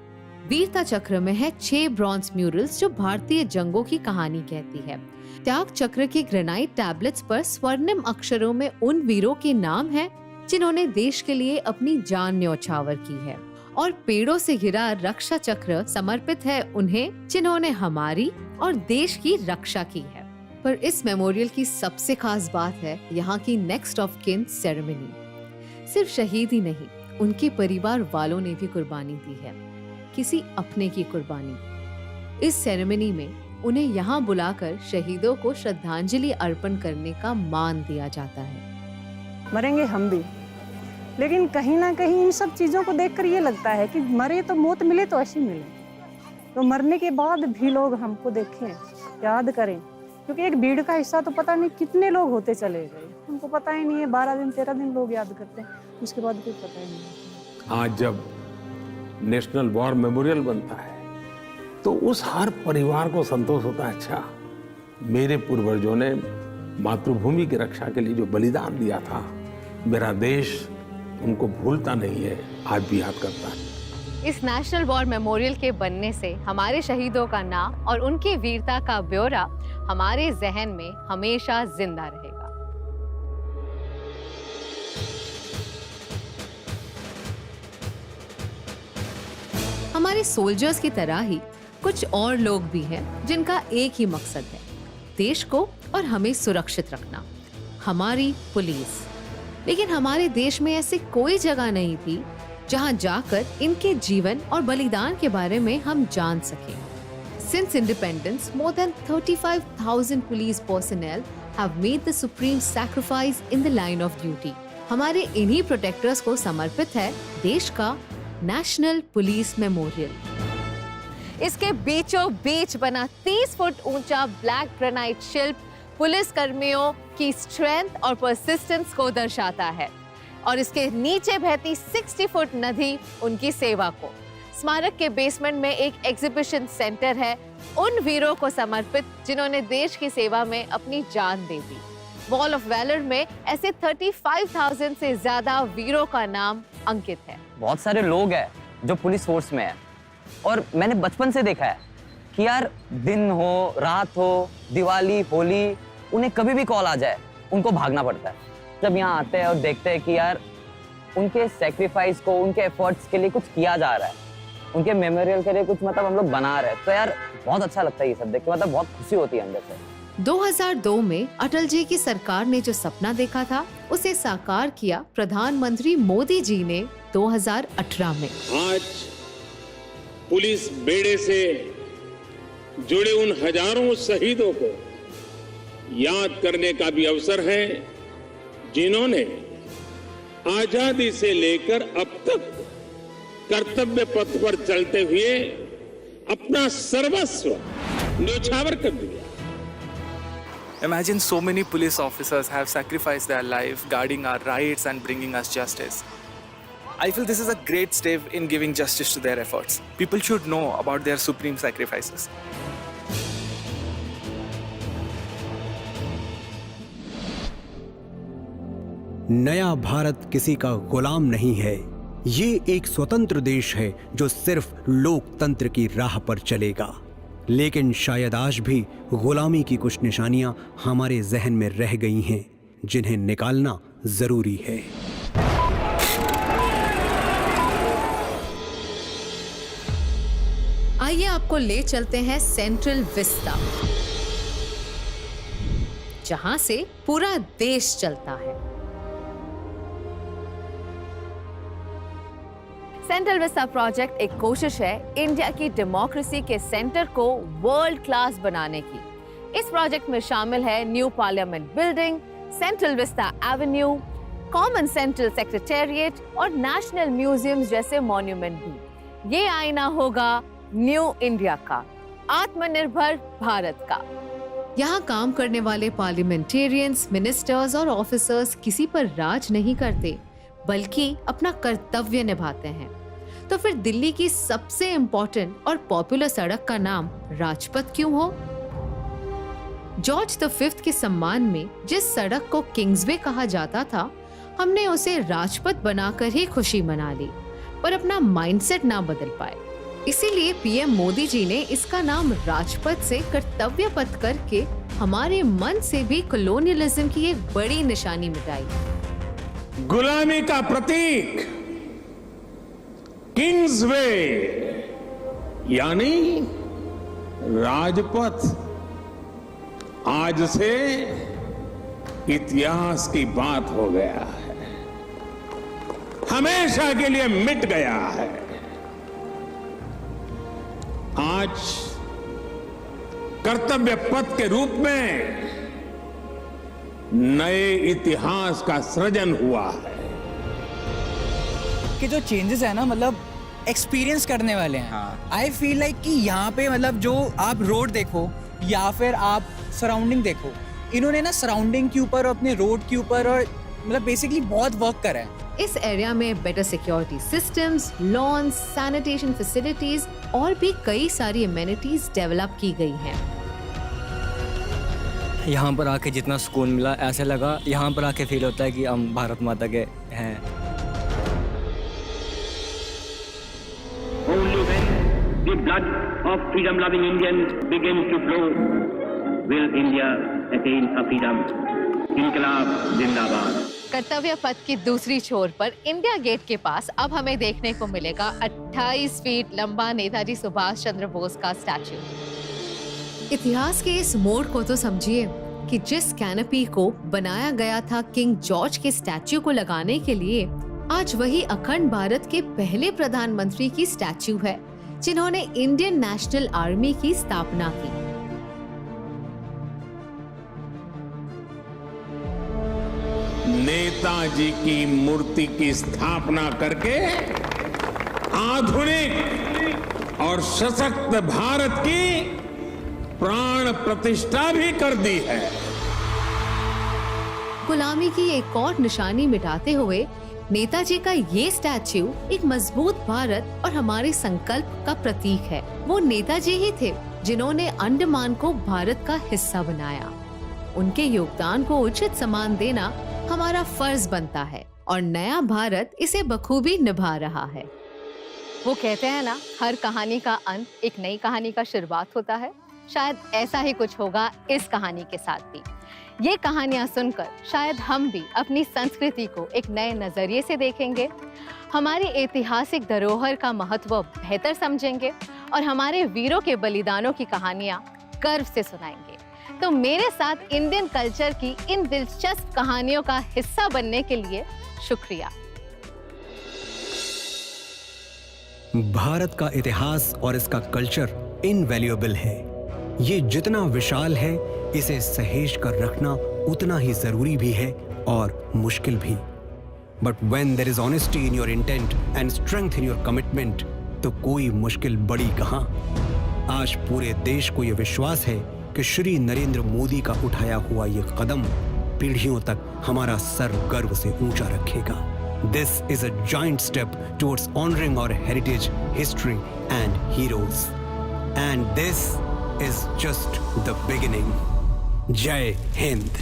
वीरता चक्र में है 6 ब्रॉन्ज म्यूरल्स जो भारतीय जंगों की कहानी कहती है। त्याग चक्र के ग्रेनाइट टैबलेट्स पर स्वर्णिम अक्षरों में उन वीरों के नाम हैं जिन्होंने देश के लिए अपनी जान न्यौछावर की है। और पेड़ों से घिरा रक्षा चक्र समर्पित है उन्हें जिन्होंने हमारी और देश की रक्षा की है। पर इस मेमोरियल की सबसे खास बात है यहाँ की नेक्स्ट ऑफ किन सेरेमनी। सिर्फ शहीद ही नहीं, उनके परिवार वालों ने भी कुर्बानी दी है, किसी अपने की कुर्बानी। इस सेरेमनी में उन्हें यहाँ बुलाकर शहीदों को श्रद्धांजलि अर्पण करने का मान दिया जाता है। मरेंगे हम भी, लेकिन कहीं ना कहीं इन सब चीज़ों को देखकर ये लगता है कि मरे तो मौत मिले तो ऐसी मिले, तो मरने के बाद भी लोग हमको देखें, याद करें, क्योंकि एक भीड़ का हिस्सा तो पता नहीं कितने लोग होते चले गए, हमको पता ही नहीं है। 12 दिन 13 दिन लोग याद करते हैं, उसके बाद कुछ पता ही नहीं। आज जब नेशनल वॉर मेमोरियल बनता है तो उस हर परिवार को संतोष होता है, अच्छा मेरे पूर्वजों ने मातृभूमि की रक्षा के लिए जो बलिदान दिया था, मेरा देश उनको भूलता नहीं है, आज भी याद करता है। इस नेशनल वॉर मेमोरियल के बनने से हमारे शहीदों का नाम और उनकी वीरता का ब्यौरा हमारे जहन में हमेशा जिंदा रहेगा। हमारे सोल्जर्स की तरह ही कुछ और लोग भी हैं जिनका एक ही मकसद है, देश को और हमें सुरक्षित रखना, हमारी पुलिस। लेकिन हमारे देश में ऐसी कोई जगह नहीं थी जहां जाकर इनके जीवन और बलिदान के बारे में हम जान सकें। Since independence, more than 35,000 police personnel have made the supreme sacrifice in the line of duty. हमारे इन्हीं प्रोटेक्टर्स को समर्पित है देश का नेशनल पुलिस मेमोरियल। इसके बीचों बीच बना 30 फुट ऊंचा ब्लैक ग्रेनाइट शिल्प पुलिस कर्मियों की स्ट्रेंथ और परसिस्टेंस को दर्शाता है और इसके नीचे बहती 60 फुट नदी उनकी सेवा को। स्मारक के बेसमेंट में एक एग्जीबिशन सेंटर है उन वीरों को समर्पित जिन्होंने देश की सेवा में अपनी जान दे दी। वॉल ऑफ वैलर में ऐसे 35,000 से ज्यादा वीरों का नाम अंकित है। बहुत सारे लोग हैं जो पुलिस फोर्स में है और मैंने बचपन से देखा है कि यार दिन हो, रात हो, दिवाली, होली, उन्हें कभी भी कॉल आ जाए उनको भागना पड़ता है। जब यहाँ आते हैं और देखते हैं कि यार उनके सेक्रीफाइस को, उनके एफर्ट्स के लिए कुछ किया जा रहा है, उनके मेमोरियल के लिए कुछ मतलब हम लोग बना रहे हैं, तो यार बहुत अच्छा लगता है ये सब देख के, मतलब बहुत खुशी होती है अंदर से। 2002 में अटल जी की सरकार ने जो सपना देखा था उसे साकार किया प्रधानमंत्री मोदी जी ने 2018 में। आज पुलिस बेड़े से जुड़े उन हजारों शहीदों को याद करने का भी अवसर है जिन्होंने आजादी से लेकर अब तक कर्तव्य पथ पर चलते हुए अपना सर्वस्व न्योछावर कर दिया। Imagine so many police officers have sacrificed their life guarding our rights and bringing us justice. I feel this is a great step in giving justice to their efforts. People should know about their supreme sacrifices. नया भारत किसी का गुलाम नहीं है, ये एक स्वतंत्र देश है जो सिर्फ लोकतंत्र की राह पर चलेगा। लेकिन शायद आज भी गुलामी की कुछ निशानियां हमारे जहन में रह गई हैं, जिन्हें निकालना जरूरी है। आइए आपको ले चलते हैं सेंट्रल विस्टा, जहां से पूरा देश चलता है। सेंट्रल विस्टा प्रोजेक्ट एक कोशिश है इंडिया की डेमोक्रेसी के सेंटर को वर्ल्ड क्लास बनाने की। इस प्रोजेक्ट में शामिल है new parliament building, central Vista Avenue, common central secretariat और नेशनल म्यूजियम जैसे मॉन्यूमेंट भी। ये आईना होगा न्यू इंडिया का, आत्मनिर्भर भारत का। यहाँ काम करने वाले पार्लियामेंटेरियंस, मिनिस्टर्स और ऑफिसर्स किसी पर राज नहीं करते बल्कि अपना कर्तव्य निभाते हैं। तो फिर दिल्ली की सबसे इम्पोर्टेंट और पॉपुलर सड़क का नाम राजपथ क्यों हो? जॉर्ज V के सम्मान में जिस सड़क को किंग्सवे कहा जाता था, हमने उसे राजपथ बनाकर ही खुशी मना ली, पर अपना माइंडसेट ना बदल पाए। इसीलिए पीएम मोदी जी ने इसका नाम राजपथ से कर्तव्य पथ करके हमारे मन से भी कॉलोनियलिज्म की एक बड़ी निशानी मिटाई। गुलामी का प्रतीक किंग्सवे यानी राजपथ आज से इतिहास की बात हो गया है, हमेशा के लिए मिट गया है। आज कर्तव्य पथ के रूप में नए इतिहास का सृजन हुआ है। कि जो चेंजेस है ना, मतलब एक्सपीरियंस करने वाले हैं। आई फील लाइक कि यहाँ पे मतलब जो आप रोड देखो या फिर आप सराउंडिंग देखो, इन्होंने ना सराउंडिंग के ऊपर, अपने रोड के ऊपर और मतलब बेसिकली बहुत वर्क करा है। इस एरिया में better security systems, lawns, sanitation facilities और भी कई सारी एमेनिटीज डेवलप की गई हैं। यहाँ पर आके जितना सुकून मिला, ऐसे लगा यहाँ पर आके फील होता है कि हम भारत माता के हैं। Only when the blood of freedom-loving Indians begins to flow will India attain a freedom. इनकलाब जिंदाबाद। कर्तव्य पथ की दूसरी छोर पर इंडिया गेट के पास अब हमें देखने को मिलेगा 28 फीट लंबा नेताजी सुभाष चंद्र बोस का स्टैच्यू। इतिहास के इस मोड़ को तो समझिए कि जिस कैनपी को बनाया गया था किंग जॉर्ज के स्टैच्यू को लगाने के लिए, आज वही अखंड भारत के पहले प्रधानमंत्री की स्टैच्यू है जिन्होंने इंडियन नेशनल आर्मी की स्थापना की। नेताजी की मूर्ति की स्थापना करके आधुनिक और सशक्त भारत की प्राण प्रतिष्ठा भी कर दी है। गुलामी की एक और निशानी मिटाते हुए नेताजी का ये स्टैच्यू एक मजबूत भारत और हमारे संकल्प का प्रतीक है। वो नेताजी ही थे जिन्होंने अंडमान को भारत का हिस्सा बनाया। उनके योगदान को उचित सम्मान देना हमारा फर्ज बनता है और नया भारत इसे बखूबी निभा रहा है। वो कहते हैं ना, हर कहानी का अंत एक नई कहानी का शुरुआत होता है। शायद ऐसा ही कुछ होगा इस कहानी के साथ भी। ये कहानियां सुनकर शायद हम भी अपनी संस्कृति को एक नए नजरिए से देखेंगे, हमारी ऐतिहासिक धरोहर का महत्व बेहतर समझेंगे और हमारे वीरों के बलिदानों की कहानियां गर्व से सुनाएंगे। तो मेरे साथ इंडियन कल्चर की इन दिलचस्प कहानियों का हिस्सा बनने के लिए शुक्रिया। भारत का इतिहास और इसका कल्चर इनवैल्यूएबल है। ये जितना विशाल है, इसे सहेज कर रखना उतना ही जरूरी भी है और मुश्किल भी। But when there is honesty in your intent and strength in your commitment, तो कोई मुश्किल बड़ी कहां। आज पूरे देश को यह विश्वास है कि श्री नरेंद्र मोदी का उठाया हुआ ये कदम पीढ़ियों तक हमारा सर गर्व से ऊंचा रखेगा। This is a giant step towards honoring our heritage, history and heroes. And this is just the beginning. Jai Hind.